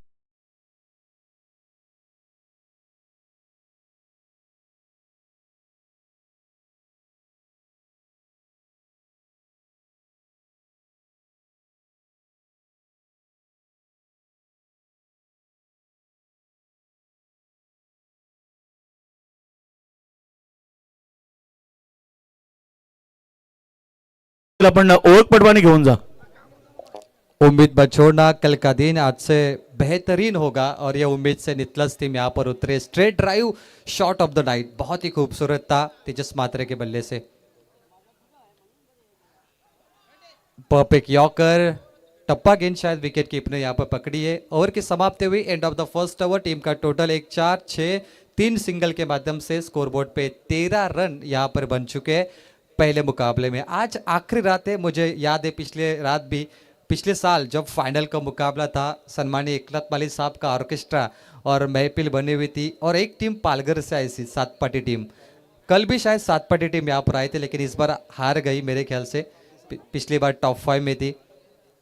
आपण ओळख पटवानी घेऊन जा. उम्मीद मत छोड़ना, कल का दिन आज से बेहतरीन होगा और ये उम्मीद से नितलस टीम यहाँ पर उतरे. Straight drive, shot of the Knight, बहुत ही खूबसूरत था तेजस मात्रे के बल्ले से. परफेक्ट यॉर्कर, टप्पा गेंद शायद विकेट कीपर ने यहाँ पर पकड़ी है। ओवर की समाप्ति हुई, end of the first over. Team का टोटल 1 4 6 3 सिंगल के माध्यम से स्कोरबोर्ड पे 13 रन यहाँ पर बन चुके हैं पहले मुकाबले में। आज आखिरी रात है, मुझे याद है पिछले साल जब फाइनल का मुकाबला था, सन्माननीय एकनाथ माली साहब का ऑर्केस्ट्रा और महफिल बनी हुई थी और एक टीम पालघर से आई थी, 7 पार्टी टीम। कल भी शायद 7 पार्टी टीम यहाँ पर आई थी, लेकिन इस बार हार गई मेरे ख्याल से। पिछली बार टॉप 5 में थी।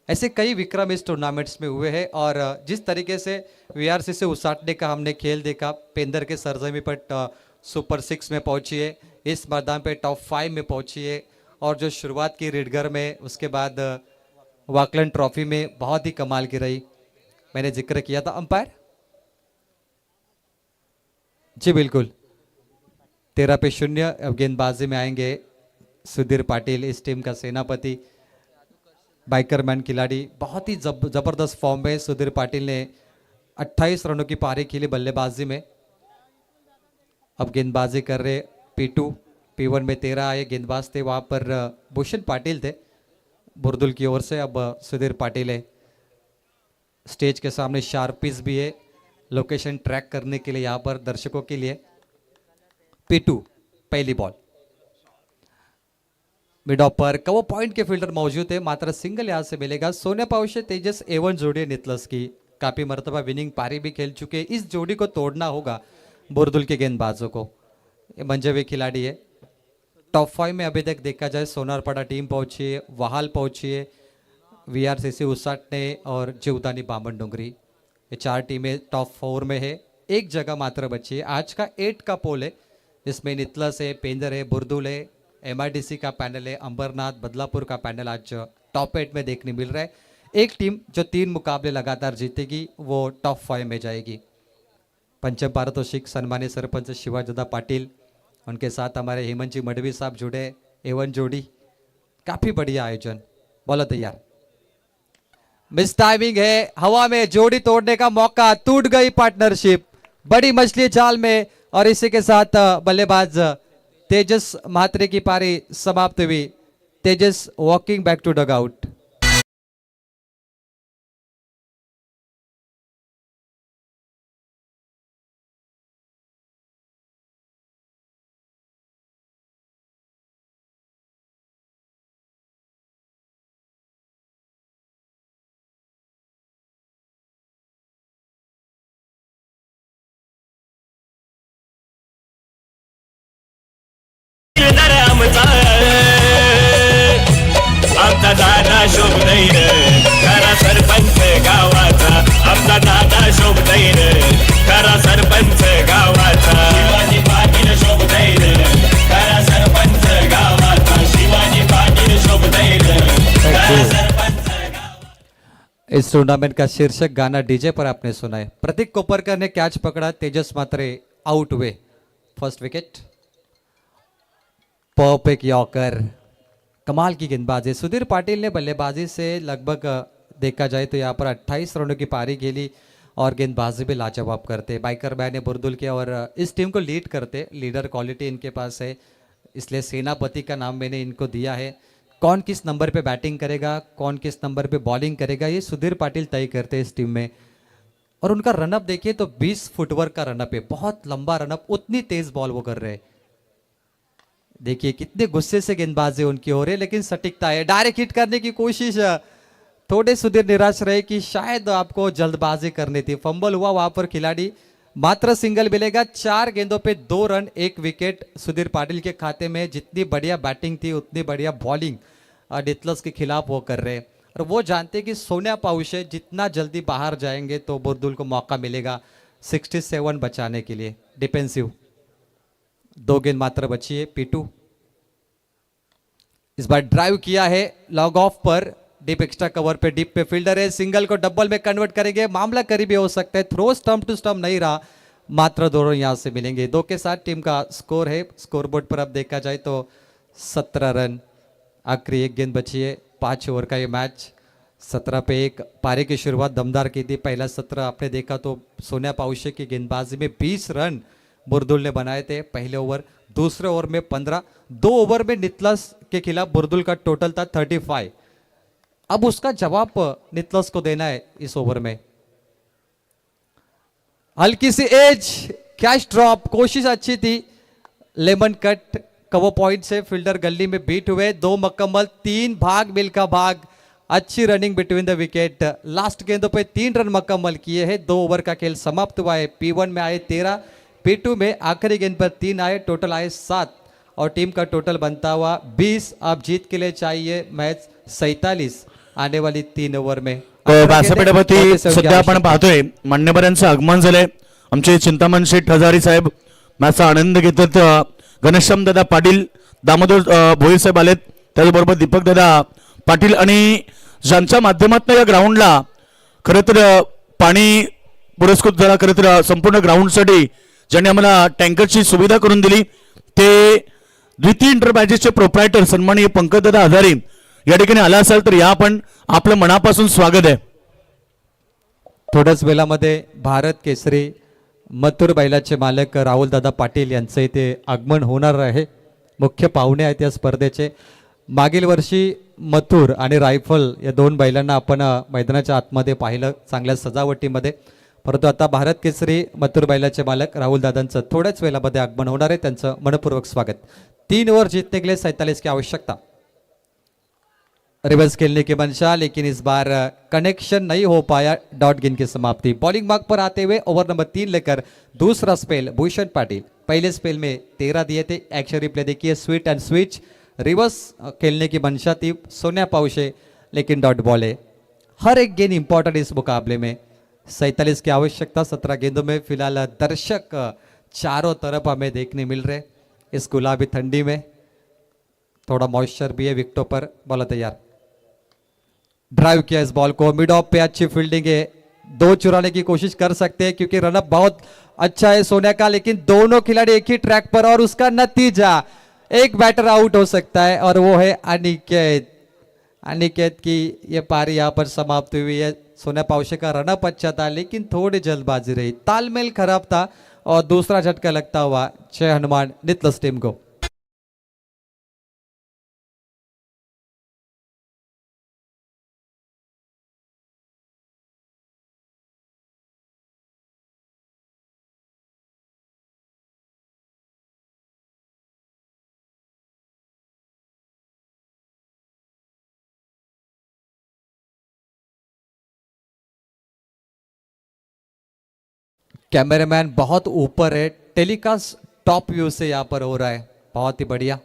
ऐसे कई विक्रम इस टूर्नामेंट्स में हुए हैं और जिस तरीके से वीआरसी से उसाटने का हमने खेल देखा, पेंदर के सरजमी पर सुपर 6 में पहुंची है, इस मैदान पे टॉप 5 में पहुंची है और जो शुरुआत की रिडगर में, उसके बाद वाकलैंड ट्रॉफी में बहुत ही कमाल की रही। मैंने जिक्र किया था अंपायर जी, बिल्कुल 13 पे 0। अब गेंदबाजी में आएंगे सुधीर पाटिल, इस टीम का सेनापति, बाइकरमैन खिलाड़ी, बहुत ही जबरदस्त फॉर्म में। सुधीर पाटिल ने 28 रनों की पारी खेली बल्लेबाजी में। अब गेंदबाजी कर रहे P2, P1 में 13 आए गेंदबाज थे, वहाँ पर भूषण पाटिल थे बुरदुल की ओर से। अब सुधीर पाटिल है, स्टेज के सामने शार्प पिच भी है लोकेशन ट्रैक करने के लिए यहाँ पर दर्शकों के लिए। P2 पहली ball, mid of per cover point K fielder मौजूद है, मात्र सिंगल यहाँ से मिलेगा। सोने पाउशे तेजस A1 जोड़ी है नितलस की, काफी मर्तबा विनिंग पारी भी खेल चुके हैं। इस जोड़ी को तोड़ना होगा बुरदुल के गेंदबाजों को, ये मंजे हुए खिलाड़ी है। टॉप 5 में अभी तक देखा जाए सोनारपाड़ा टीम पहुंची है, वहाल पहुंची है, VRCC उसाटने और जीवदानी बामन डोंगरी, ये 4 टीमें टॉप 4 में है। एक जगह मात्र बची है। आज का 8 का पोल है, जिसमें नितलस है, पेंदर है, बुरदुल है, MIDC का पैनल है, अंबरनाथ, बदलापुर का पैनल आज टॉप 8 में देखने मिल रहा है। एक टीम जो 3 मुकाबले लगातार जीतेगी वो टॉप 5 में जाएगी। पंचम पारितोषिक सन्मान्य सरपंच शिवाजदा पाटिल, उनके साथ हमारे हेमंत जी मडवी साहब जुड़े, A1 जोड़ी, काफी बढ़िया आयोजन। बोलो तैयार, मिस टाइमिंग है, हवा में जोड़ी तोड़ने का मौका, टूट गई पार्टनरशिप, बड़ी मछली जाल में। और इसी के साथ बल्लेबाज तेजस महात्रे की पारी समाप्त हुई। Tejas walking back to dugout. आमचा दादा शोभदैन खरा सरपंच गावाचा, आमचा दादा शोभदैन खरा सरपंच गावाचा, शिवाजी पाटील शोभदैन खरा सरपंच गावाचा, शिवाजी पाटील शोभदैन खरा सरपंच गावाचा। इस टूर्नामेंट का शीर्षक गाना डीजे पर आपने सुना है। प्रतीक कोपरकर ने कैच पकड़ा, तेजस मात्रे आउट हुए। फर्स्ट विकेट, परफेक्ट यॉर्कर, कमाल की गेंदबाजी। सुधीर पाटिल ने बल्लेबाजी से लगभग देखा जाए तो यहाँ पर 28 रनों की पारी खेली और गेंदबाजी भी लाजवाब करते। बाइकर बैन ने बुरदुल के और इस टीम को लीड करते, लीडर क्वालिटी इनके पास है, इसलिए सेनापति का नाम मैंने इनको दिया है। कौन किस नंबर पे बैटिंग करेगा, कौन किस नंबर पे बॉलिंग करेगा, ये सुधीर पाटिल तय करते हैं इस टीम में। और उनका रनअप देखिए तो 20 फुटवर्क का रनअप है, बहुत लंबा रनअप, उतनी तेज बॉल वो कर रहे हैं। देखिए कितने गुस्से से गेंदबाजी उनकी हो रही है, लेकिन सटीकता है। डायरेक्ट हिट करने की कोशिश, थोड़े सुधीर निराश रहे कि शायद आपको जल्दबाजी करनी थी, फंबल हुआ वहां पर खिलाड़ी, मात्र सिंगल मिलेगा। 4 गेंदों पे 2 रन, 1 विकेट सुधीर पाटिल के खाते में। जितनी बढ़िया बैटिंग थी उतनी बढ़िया बॉलिंग नितलस के खिलाफ वो कर रहे हैं और वो जानते कि सोनिया पाउशे जितना जल्दी बाहर जाएंगे तो बुरदुल को मौका मिलेगा 67 बचाने के लिए। डिफेंसिव 2 गेंद मात्र बची है। P2 इस बार ड्राइव किया है log of per, deep extra cover pay, deep pay fielder है, सिंगल को डबल में कन्वर्ट करेंगे, मामला करीबी हो सकता है। थ्रो स्टंप टू स्टंप नहीं रहा, मात्र 2 रन यहां से मिलेंगे। 2 के साथ टीम का स्कोर है। स्कोरबोर्ड पर अब देखा जाए तो 17 रन। आखिरी 1 गेंद बची है, 5 ओवर का ये मैच। 17 पे 1। पारी की शुरुआत दमदार की थी। पहला 17 आपने देखा तो सोनिया पाउशे की गेंदबाजी में 20 रन बुरदुल ने बनाए थे पहले ओवर। दूसरे ओवर में 15। 2 ओवर में नितलस के खिलाफ बुरदुल का टोटल था 35। अब उसका जवाब निकलस को देना है इस ओवर में। हल्की सी एज, कैच ड्रॉप, कोशिश अच्छी थी, लेमन कट, कवर पॉइंट से फील्डर गली में बीट हुए, 2 मुकम्मल, 3 भाग मिलका भाग, अच्छी running between the wicket. Last गेंदों पे 3 रन मुकम्मल किए हैं। 2 ओवर का खेल समाप्त हुआ है। P1 में आए 13, P2 में आखिरी गेंद पर 3 आए, टोटल आए 7 और टीम का टोटल बनता हुआ 20। अब जीत के लिए चाहिए मैच 47 आने वाली 3 ओव्हर में। व्यासपीठावरती सध्या आपण पाहतोय मान्यवरांचं आगमन झालंय। आमचे चिंतामण शेठ हजारी साहेब मॅचचा आनंद घेतात। घनश्याम दादा पाटील, दामोदर भोईर साहेब आलेत, त्याचबरोबर दीपक दादा पाटील आणि ज्यांच्या माध्यमातून या ग्राउंडला खरं तर पाणी पुरस्कृत झाला, खरं तर संपूर्ण ग्राउंडसाठी ज्यांनी आम्हाला टँकरची सुविधा करून दिली ते द्वितीय इंटरप्राइजेसचे प्रोप्रायटर सन्माननीय पंकजदादा हजारे या ठिकाणी आला असाल तर या आपण आपलं मनापासून स्वागत आहे। थोड्याच वेळामध्ये भारत केसरी मथुर बैलाचे मालक राहुल दादा पाटील यांचं इथे आगमन होणार आहे। मुख्य पाहुणे आहेत या स्पर्धेचे। मागील वर्षी मथुर आणि रायफल या 2 बैलांना आपण मैदानाच्या आतमध्ये पाहिलं चांगल्या सजावटीमध्ये, परंतु आता भारत केसरी मथुर बैलाचे मालक राहुल दादांचं थोड्याच वेळामध्ये आगमन होणार आहे। त्यांचं मनपूर्वक स्वागत। 3 ओवर जीतने के लिए 47 की आवश्यकता। रिवर्स खेलने की मंशा, लेकिन इस बार कनेक्शन नहीं हो पाया। डॉट गेंद की समाप्ति। बॉलिंग मार्क पर आते हुए ओवर नंबर 3 लेकर दूसरा स्पेल भूषण पाटिल। पहले स्पेल में 13 दिए थे। एक्शन रिप्ले देखिए, स्वीट एंड स्विच। रिवर्स खेलने की मंशा थी सोनिया पाउशे, लेकिन डॉट बॉल है। हर एक गेंद इंपॉर्टेंट इस मुकाबले में। 47 की आवश्यकता। 17 गेंदों में फिलहाल दर्शक चारों तरफ हमें देखने मिल रहे इस गुलाबी ठंडी में। थोड़ा मॉइस्चर भी है विकेटों पर। बॉल तैयार, ड्राइव किया इस बॉल को, मिड ऑफ पे अच्छी फील्डिंग है। 2 चुराने की कोशिश कर सकते हैं क्योंकि रनअप बहुत अच्छा है सोनिया का, लेकिन दोनों खिलाड़ी एक ही ट्रैक पर और उसका नतीजा एक बैटर आउट हो सकता है और वो है अनिकेत। अनिकेत की ये पारी यहाँ पर समाप्त हुई है। सोनिया पाउशे का रनअप अच्छा था लेकिन थोड़ी जल्दबाजी रही, तालमेल खराब था और दूसरा झटका लगता हुआ 6 हनुमान नितलस टीम को। कैमरामैन बहुत ऊपर है, टेलीकास्ट टॉप व्यू से यहाँ पर हो रहा है, बहुत ही बढ़िया।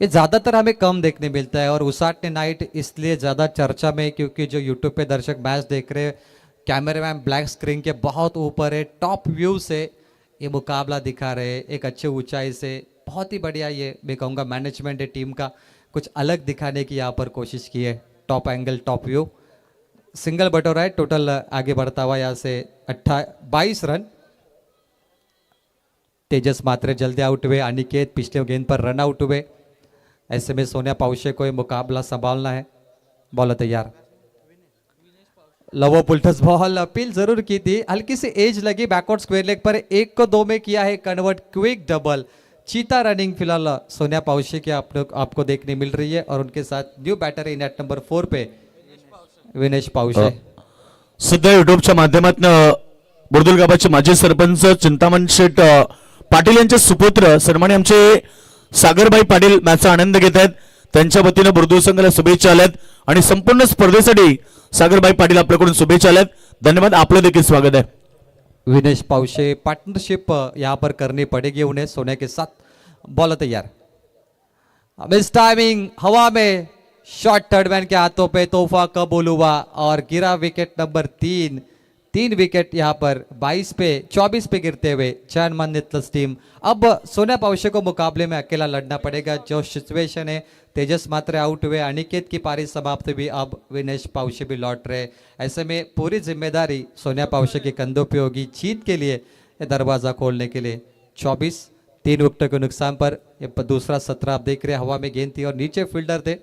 ये ज्यादातर हमें कम देखने मिलता है और उसाटने नाइट इसलिए ज्यादा चर्चा में क्योंकि जो यूट्यूब पे दर्शक मैच देख रहे हैं, कैमरामैन ब्लैक स्क्रीन के बहुत ऊपर है, टॉप व्यू से ये मुकाबला दिखा रहे हैं एक अच्छे ऊंचाई से। बहुत ही बढ़िया, ये मैं कहूँगा मैनेजमेंट है टीम का, कुछ अलग दिखाने की यहाँ पर कोशिश की है। Top angle, top view, single बटोरा है। टोटल आगे बढ़ता हुआ यहाँ से 22 रन। तेजस मात्रे जल्दी आउट हुए, अनिकेत पिछले गेंद पर रन आउट हुए। ऐसे में सोनिया पाउशे को ये मुकाबला संभालना है। बॉल तैयार, लवो पुल्टस बॉल, अपील जरूर की थी, हल्की सी एज लगी बैकवर्ड स्क्वायर लेग पर। 1 को 2 में किया है कन्वर्ट, क्विक डबल। चीता रनिंग फिलहाल सोनिया पाउशे की आपको देखने मिल रही है और उनके साथ new batter in at number 4 पे विनेश पाउशे। सध्या युट्यूबच्या माध्यमातून बुर्दुल गावाचे माजी सरपंच चिंतामण शेठ पाटील यांचे सुपुत्र सन्माननीय आमचे सागरभाई पाटील मॅचचा आनंद घेत आहेत। त्यांच्या वतीने बुर्दुल संघाला शुभेच्छा आल्यात आणि संपूर्ण स्पर्धेसाठी सागरभाई पाटील आपल्याकडून शुभेच्छा आल्यात। धन्यवाद, आपलं देखील स्वागत आहे। विनेश पाउशे, पार्टनरशिप यहाँ पर करनी पड़ेगी उन्हें सोनिया के साथ। बॉल तैयार, मिस टाइमिंग, हवा में शॉट, थर्ड मैन के हाथों पे तोहफा कबूल हुआ और गिरा विकेट नंबर 3। 3 विकेट यहाँ पर 22 पे 24 पे गिरते हुए 4 मान नितलस टीम। अब सोनिया पाउशे को मुकाबले में अकेला लड़ना पड़ेगा। जो सिचुएशन है, तेजस मात्रे आउट हुए, अनिकेत की पारी समाप्त हुई, अब विनेश पाउशे भी लौट रहे। ऐसे में पूरी जिम्मेदारी सोनिया पाउशे के कंधों पे होगी जीत के लिए, ये दरवाजा खोलने के लिए। 24, 3 विकेटों के नुकसान पर दूसरा 17 आप देख रहे हैं, हवा में गेंद थी और नीचे फील्डर थे।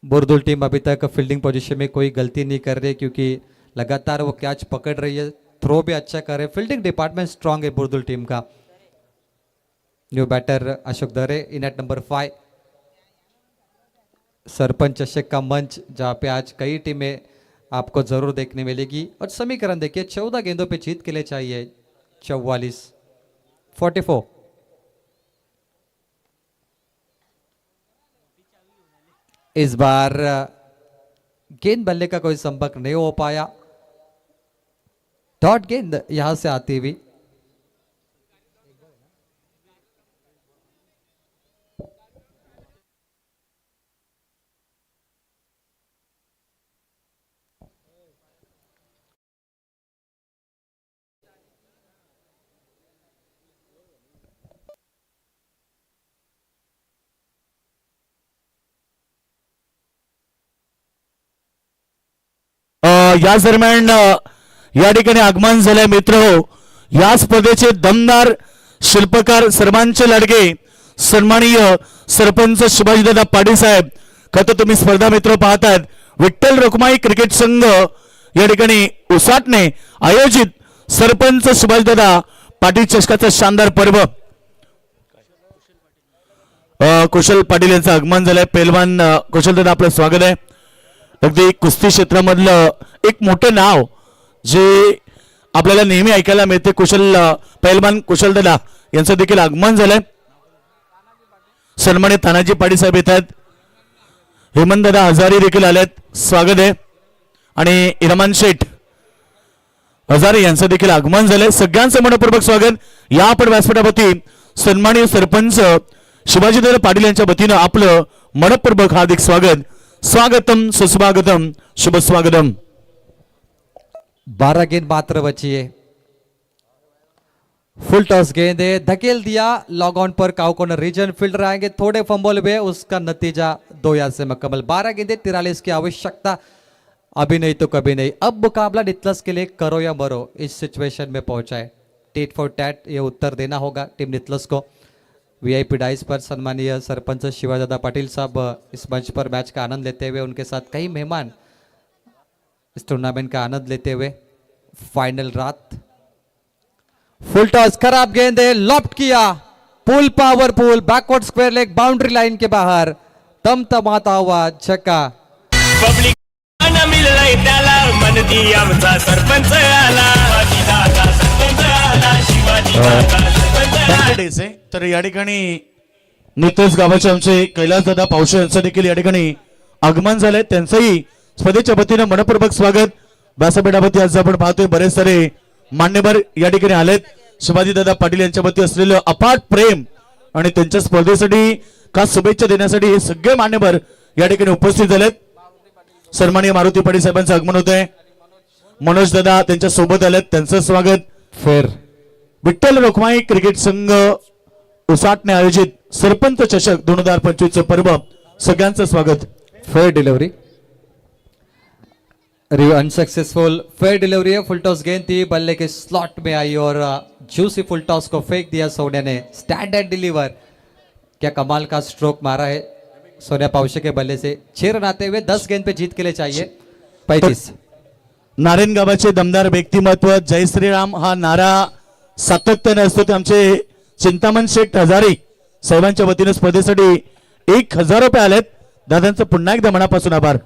बुर्दुल टीम अभी तक फील्डिंग पोजीशन में कोई गलती नहीं कर रही क्योंकि लगातार वो कैच पकड़ रही है, थ्रो भी अच्छा कर रहे हैं। फील्डिंग डिपार्टमेंट स्ट्रांग है बुर्दुल टीम का। न्यू बैटर अशोक दरे इन एट नंबर 5। सरपंच चषक का मंच जहाँ पे आज कई टीमें आपको जरूर देखने मिलेगी। और समीकरण देखिए, 14 गेंदों पे जीत के लिए चाहिए 44। इस बार गेंद बल्ले का कोई संपर्क नहीं हो पाया। डॉट गेंद यहां से आती हुई। याच दरम्यान या ठिकाणी आगमन झालंय मित्र हो, या स्पर्धेचे दमदार शिल्पकार सर्वांचे लाडके सन्माननीय सरपंच शिवाजीदादा पाटील साहेब. खरं तुम्ही स्पर्धा मित्र पाहतात, विठ्ठल रखुमाई क्रिकेट संघ या ठिकाणी उसाटने आयोजित सरपंच शिवाजीदादा पाटील चषकाचा शानदार पर्व. कुशल पाटील यांचं आगमन झालंय. पेलवान कुशलदादा, आपलं स्वागत आहे. अगदी कुस्ती क्षेत्रामधलं एक मोठं नाव जे आपल्याला नेहमी ऐकायला मिळते, कुशल पैलवान कुशलदादा यांचं देखील आगमन झालंय. सन्मानित तानाजी पाटील साहेब येत आहेत. हेमंतदादा हजारी देखील आलेत, स्वागत आहे. आणि इरमान शेठ हजारे यांचं देखील आगमन झालंय. सगळ्यांचं मनपूर्वक स्वागत. या आपण व्यासपीठावरती सन्माननीय सरपंच शिवाजीदादा पाटील यांच्या वतीनं आपलं मनपूर्वक हार्दिक स्वागत. स्वागतम सुस्वागतम शुभ स्वागतम. 12 गेंद मात्र बची है. फुल टॉस गेंद है, धकेल दिया लॉग ऑन पर. काउ कॉर्नर रीजन फील्डर आएंगे, थोड़े फंबल हुए, उसका नतीजा 2 यार्ड से मुकम्मल. 12 गेंदे 43 की आवश्यकता, अभी नहीं तो कभी नहीं. अब मुकाबला नितलस के लिए करो या मरो इस सिचुएशन में पहुंचा है. टेट फॉर टैट ये उत्तर देना होगा टीम नितलस को. वीआईपी डाइस पर सम्मानीय सरपंच शिवाजीदादा पाटिल साहब इस मंच पर मैच का आनंद लेते हुए, उनके साथ कई मेहमान इस टूर्नामेंट का आनंद लेते हुए. फाइनल रात. फुल टॉस, खराब गेंद है, लॉफ्ट किया, pull powerful, backward square leg, boundary line के बाहर, तमतमाता हुआ छक्का. पब्लिक मिळलाय त्याला, मनदी आमचा सरपंच आला. शिवाजीदादा सरपंच आला, शिवाजीदादा सरपंच आला. डेज आहे. तर या ठिकाणी नितेश गावाचे आमचे कैलासदादा पावशे यांचं देखील या ठिकाणी आगमन झालंय. त्यांचंही स्पर्धेच्या वतीनं मनपूर्वक स्वागत. व्यासपीठावरती आज आपण पाहतोय बरेच सारे मान्यवर या ठिकाणी आलेत. शिवाजीदादा पाटील यांच्या वती असलेलं अफाट प्रेम आणि त्यांच्या स्पर्धेसाठी खास शुभेच्छा देण्यासाठी हे सगळे मान्यवर या ठिकाणी उपस्थित झालेत. सन्माननीय मारुती पाटील साहेबांचं आगमन होत आहे. मनोज दादा त्यांच्या सोबत आलेत, त्यांचं स्वागत. फेर विठ्ठल रखुमाई क्रिकेट संघ उसाटने आयोजित सरपंच चषक 2025 पर्व, सगळ्यांचं स्वागत. Fair delivery, unsuccessful fair delivery है. फुल टॉस गेंद थी, बल्ले के स्लॉट में आई और जूसी फुल टॉस को फेंक दिया सोनिया ने. स्टैंडर्ड डिलीवर, क्या कमाल का स्ट्रोक मारा है सोनिया पावशे के बल्ले से. 6 रन आते हुए 10 गेंद पे जीत के लिए चाहिए 35. नारायण गावाचे दमदार व्यक्तिमत्व जय श्रीराम हा नारा सातत्याने असतो. ते आमचे चिंतामण शेठ हजारे साहेबांच्या वतीने स्पर्धेसाठी 1000 रुपये आलेत. दादांचं पुन्हा एकदा मनापासून आभार.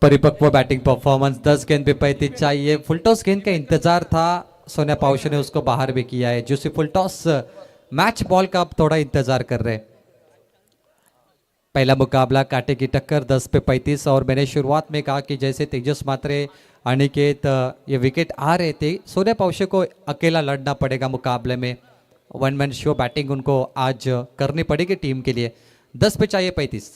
परिपक्व बैटिंग परफॉर्मेंस, 10 गेंद पे 35 चाहिए. फुल टॉस गेंद का इंतजार था, सोनिया पावशे ने उसको बाहर भी किया है. जूसी फुल टॉस मैच बॉल का अब थोड़ा इंतजार कर रहे हैं. पहला मुकाबला कांटे की टक्कर 10 पे 35. और मैंने शुरुआत में कहा कि जैसे तेजस मात्रे, अनिकेत ये विकेट आ रहे थे, सोनिया पावशे को अकेला लड़ना पड़ेगा मुकाबले में. वन मैन शो बैटिंग उनको आज करनी पड़ेगी टीम के लिए. 10 पे चाहिए 35.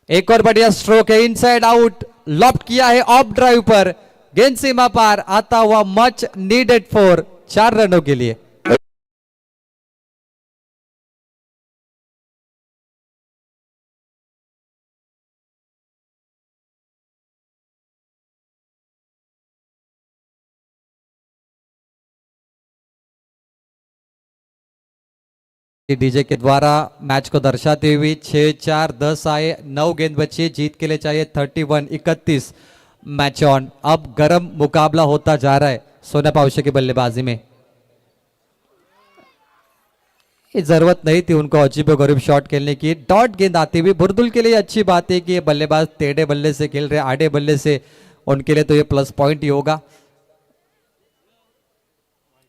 एक और बढ़िया स्ट्रोक है, इनसाइड आउट, लॉफ्ट किया है ऑफ ड्राइव पर, गेंद सीमा पार आता हुआ, मच नीडेड फॉर 4 रनों के लिए. डीजे के द्वारा मैच को दर्शाते हुए 6, 4, 10 आए, 9 गेंद बची, जीत के लिए चाहिए 31, 31. Match on. अब गर्म मुकाबला होता जा रहा है सोनिया पावशे की बल्लेबाजी में. ये जरूरत नहीं थी उनको अजीब गरीब शॉट खेलने की। डॉट गेंद आती हुई बुरदुल के लिए अच्छी बात है कि ये बल्लेबाज टेढ़े बल्ले से खेल रहे, आड़े बल्ले से, उनके लिए तो ये प्लस पॉइंट ही होगा।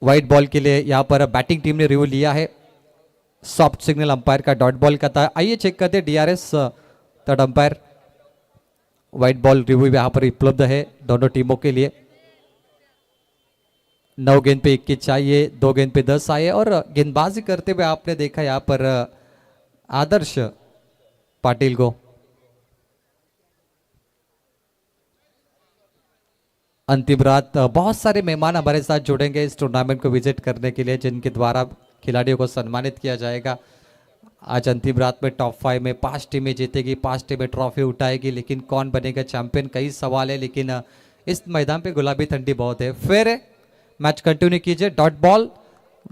व्हाइट बॉल के लिए यहाँ पर बैटिंग टीम ने रिव्यू लिया है। सॉफ्ट सिग्नल अंपायर का डॉट बॉल का था। आइए चेक करते DRS third umpire. White ball review यहाँ पर उपलब्ध है दोनों टीमों के लिए। 9 गेंद पे 21 चाहिए, 2 गेंद पे 10 आए। और गेंदबाजी करते हुए आपने देखा यहाँ पर आदर्श पाटिल को। अंतिम रात बहुत सारे मेहमान हमारे साथ जुड़ेंगे इस टूर्नामेंट को विजिट करने के लिए, जिनके द्वारा खिलाड़ियों को सम्मानित किया जाएगा। आज अंतिम रात में टॉप 5 में 5 टीमें जीतेगी, 5 टीमें ट्रॉफी उठाएगी, लेकिन कौन बनेगा चैंपियन कई सवाल है। लेकिन इस मैदान पे गुलाबी ठंडी बहुत है। फिर मैच कंटिन्यू कीजिए। डॉट बॉल,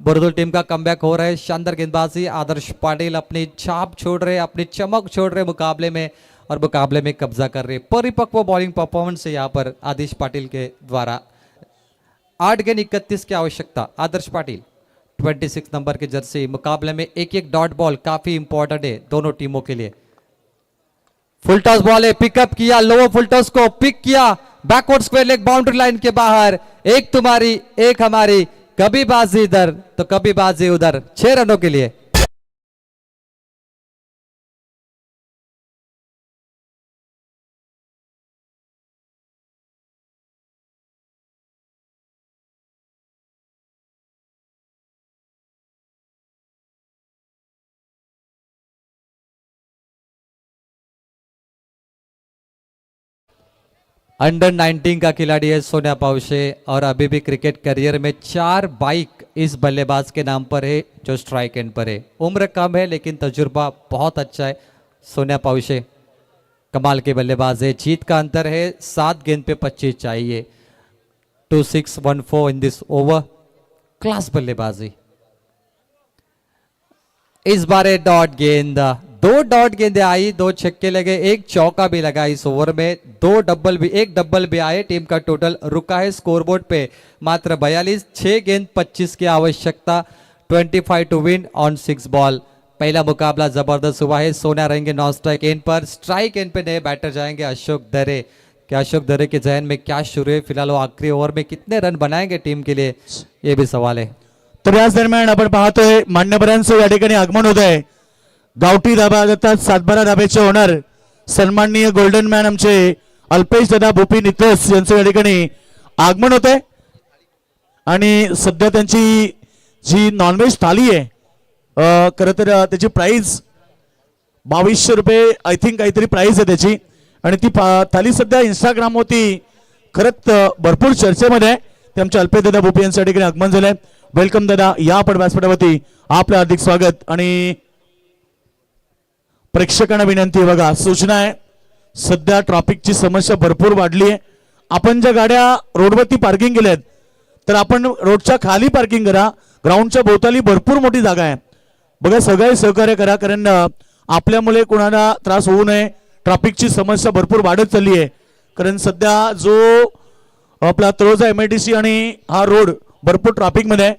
बुरदुल टीम का कमबैक हो रहा है। शानदार गेंदबाजी, आदर्श पाटिल अपनी छाप छोड़ रहे, अपनी चमक छोड़ रहे मुकाबले में, और मुकाबले में कब्जा कर रहे। परिपक्व बॉलिंग परफॉर्मेंस है यहाँ पर आदिश पाटिल के द्वारा। 8 गेंद 31 की आवश्यकता। आदर्श पाटिल 26 नंबर की जर्सी। मुकाबले में एक डॉट बॉल काफी इंपॉर्टेंट है दोनों टीमों के लिए। फुल टॉस बॉल है, पिकअप किया, लो फुल टॉस को पिक किया, backward square leg boundary line के बाहर। एक तुम्हारी एक हमारी, कभी बाजी इधर तो कभी बाजी उधर। 6 रनों के लिए। अंडर 19 का खिलाड़ी है सोनिया पाउशे, और अभी भी क्रिकेट करियर में 4 बाइक इस बल्लेबाज के नाम पर है जो स्ट्राइक एंड पर है। उम्र कम है लेकिन तजुर्बा बहुत अच्छा है। सोनिया पाउशे कमाल के बल्लेबाज है। जीत का अंतर है 7 गेंद पे 25 चाहिए। 2614 इन दिस ओवर। क्लास बल्लेबाजी। इस बार डॉट गेंद, 2 डॉट गेंदें आई, 2 छक्के लगे, 1 चौका भी लगा इस ओवर में। 2 डबल भी, 1 डबल भी आए। टीम का टोटल रुका है स्कोरबोर्ड पे मात्र 42। 6 गेंद 25 की आवश्यकता। 25 टू विन ऑन 6 बॉल। पहला मुकाबला जबरदस्त हुआ है। सोनिया रहेंगे नॉन स्ट्राइक एंड पर। स्ट्राइक एंड पे नए बैटर जाएंगे अशोक दरे। क्या अशोक दरे के जहन में क्या शुरू है फिलहाल? वो आखिरी ओवर में कितने रन बनाएंगे टीम के लिए, ये भी सवाल है। तर याच दरम्यान आपण पाहतोय मान्यवरांचं या ठिकाणी आगमन होत आहे। गावठी दाबा जातात सातबारा दाब्याचे ओनर सन्माननीय गोल्डन मॅन आमचे अल्पेश दादा भूपी नितोस यांचं या ठिकाणी आगमन होत आहे। आणि सध्या त्यांची जी नॉनव्हेज थाली आहे, खरं तर त्याची प्राइस 2200 रुपये आय थिंक काहीतरी प्राइस आहे त्याची। आणि ती थाली सध्या इंस्टाग्राम वरती खरंच भरपूर चर्चेमध्ये आहे। ते आमच्या अल्पेश दादा भूपी यांच्या ठिकाणी आगमन झालंय। वेलकम दादा, या आपण व्यासपीठावरती आपलं हार्दिक स्वागत। आणि प्रेक्षकांना विनंती आहे, बघा सूचना आहे, सध्या ट्रॅफिकची समस्या भरपूर वाढली आहे। आपण ज्या गाड्या रोडवरती पार्किंग केल्यात तर आपण रोडच्या खाली पार्किंग करा। ग्राउंडच्या भोवताली भरपूर मोठी जागा आहे, बघा सगळे सहकार्य करा, कारण आपल्यामुळे कोणाला त्रास होऊ नये। ट्रॅफिकची समस्या भरपूर वाढत चालली आहे, कारण सध्या जो आपला तळोजा MIDC आणि हा रोड भरपूर ट्रॅफिक मध्ये आहे।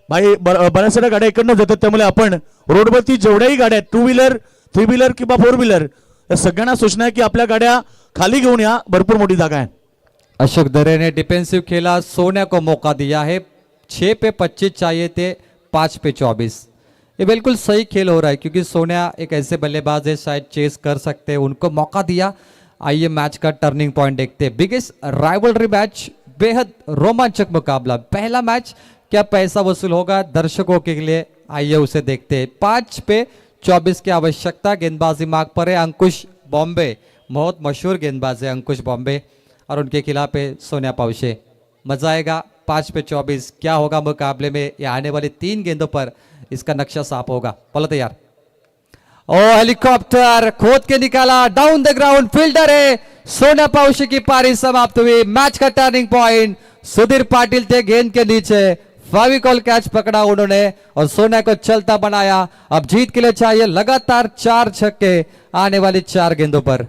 भाई बऱ्याच साऱ्या गाड्या इकडनं जातात, त्यामुळे आपण रोडवरती जेवढ्याही गाड्या आहेत 2 व्हीलर 3 व्हीलर किंवा 4 व्हीलर या सगळ्यांना सूचना आहे की आपल्या गाड्या खाली घेऊन या, भरपूर मोठी जागा आहे। अशोक दरे ने डिफेंसिव खेला, सोनिया को मौका दिया है। 6 पे 25 चाहिए थे, 5 पे 24। ये बिल्कुल सही खेल हो रहा है क्योंकि सोनिया एक ऐसे बल्लेबाज है शायद चेस कर सकते हैं, उनको मौका दिया। आइए मैच का टर्निंग पॉइंट देखते हैं। बिगेस्ट राइवलरी मैच, बेहद रोमांचक मुकाबला। पहला मैच, क्या पैसा वसूल होगा दर्शकों के लिए? आइए उसे देखते हैं। 5 पे 24 की आवश्यकता। गेंदबाजी मार्ग पर है अंकुश बॉम्बे, बहुत मशहूर गेंदबाज है अंकुश बॉम्बे, और उनके खिलाफ है सोनिया पाउशे। मजा आएगा। 5 पे 24 क्या होगा मुकाबले में? ये आने वाली 3 गेंदों पर इसका नक्शा साफ होगा। बोलो तैयार। ओ हेलीकॉप्टर खोद के निकाला, डाउन द ग्राउंड, फील्डर है। सोनिया पाउशे की पारी समाप्त हुई। मैच का टर्निंग पॉइंट, सुधीर पाटिल थे गेंद के नीचे, फेविकॉल कैच पकड़ा उन्होंने और सोनिया को चलता बनाया। अब जीत के लिए चाहिए लगातार 4 छक्के आने वाली 4 गेंदों पर।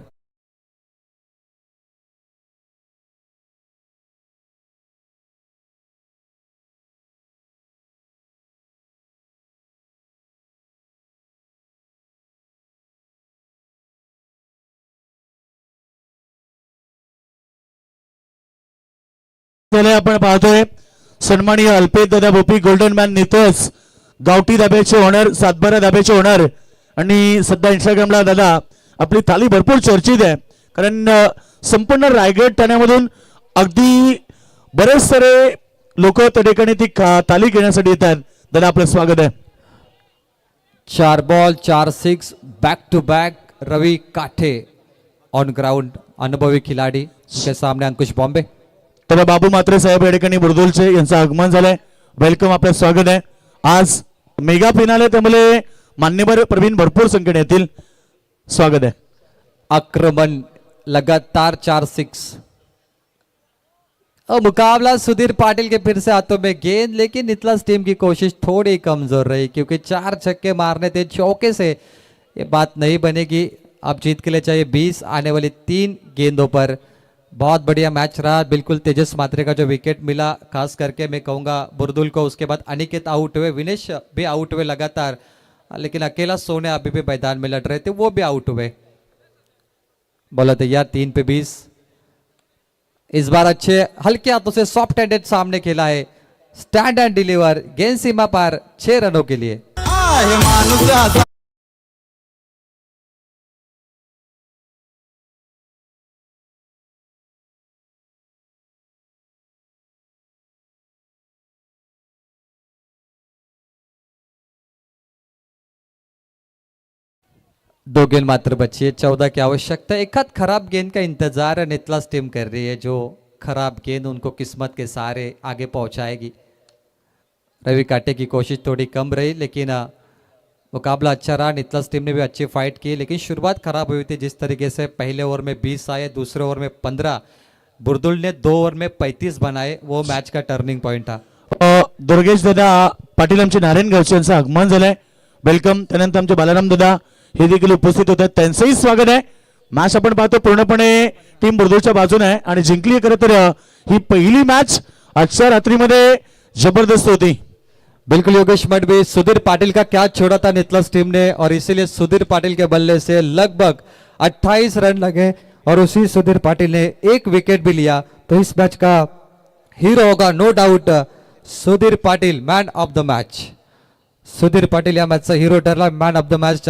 झाले आपण पाहतोय सन्माननीय अल्पेश दादा भोपी गोल्डन मॅन नितोस गावठी दाब्याचे ओनर, सातबारा दाब्याचे ओनर आणि सध्या इंस्टाग्रामला दादा आपली ताली भरपूर चर्चित आहे, कारण संपूर्ण रायगड ठाण्यामधून अगदी बरेच सारे लोक त्या ठिकाणी ती ताली घेण्यासाठी येतात. दादा आपलं स्वागत आहे. 4 ball 4 6 back to back Ravi Kathe on ground, अनुभवी खिलाड़ी के सामने अंकुश बॉम्बे. तर बाबू मात्रे साहेब या ठिकाणी बुरदुलचे यांचं आगमन झालंय. वेलकम, आपलं स्वागत आहे. आज मेगा फिनाले त्यामुळे मान्यवर प्रवीण भरपूर संख्येने येतील. स्वागत आहे. आक्रमण लगातार 4 6. और मुकाबला सुधीर पाटिल के फिर से हाथों में गेंद, लेकिन नितलास टीम की कोशिश थोड़ी कमजोर रही क्योंकि 4 छक्के मारने थे. चौके से ये बात नहीं बनेगी. अब जीत के लिए चाहिए 20 आने वाली 3 गेंदों पर. बहुत बढ़िया मैच रहा. बिल्कुल तेजस मात्रे का जो विकेट मिला, खास करके मैं कहूँगा बुरदुल को, उसके बाद अनिकेत आउट हुए, विनेश भी आउट हुए लगातार, लेकिन अकेला सोने अभी भी मैदान में लड़ रहे थे, वो भी आउट हुए. बोला तैयार 3 पे 20. इस बार अच्छे हल्के हाथों से सॉफ्ट हैंडेड सामने खेला है. स्टैंड एंड डिलीवर, गेंद सीमा पार 6 रनों के लिए. दो गेंद मात्र बची है, 14 की आवश्यकता. एक आध खराब गेंद का इंतजार नितलास टीम कर रही है, जो खराब गेंद उनको किस्मत के सहारे आगे पहुंचाएगी. रवि काटे की कोशिश थोड़ी कम रही, लेकिन मुकाबला अच्छा रहा. नितलास टीम ने भी अच्छी फाइट की, लेकिन शुरुआत खराब हुई थी. जिस तरीके से पहले ओवर में 20 आए, दूसरे ओवर में 15, बुरदुल ने 2 ओवर में 35 बनाए, वो मैच का टर्निंग पॉइंट था. दुर्गेश दादा पाटील आमचे नारायण गावचे यांचं आगमन झालंय. वेलकम. त्यानंतर आमचे बालाराम दादा हे देखील उपस्थित होते, त्यांचंही स्वागत आहे. मॅच आपण पाहतो पूर्णपणे टीम बुरदुलच्या बाजूने आहे आणि जिंकली. खरं तर ही पहिली मॅच आजच्या रात्रीमध्ये जबरदस्त होती. बिल्कुल योगेश मडवी, सुधीर पाटिल का कैच छोड़ा था नितलास टीम ने, और इसीलिए सुधीर पाटिल के बल्ले से लगभग 28 रन लगे, और उसी सुधीर पाटिल ने एक विकेट भी लिया. तो इस मैच का हीरो होगा no doubt Sudhir Patil, man of the match. Sudhir Patil या मैचचा हीरो ठरला, मॅन ऑफ द मॅच.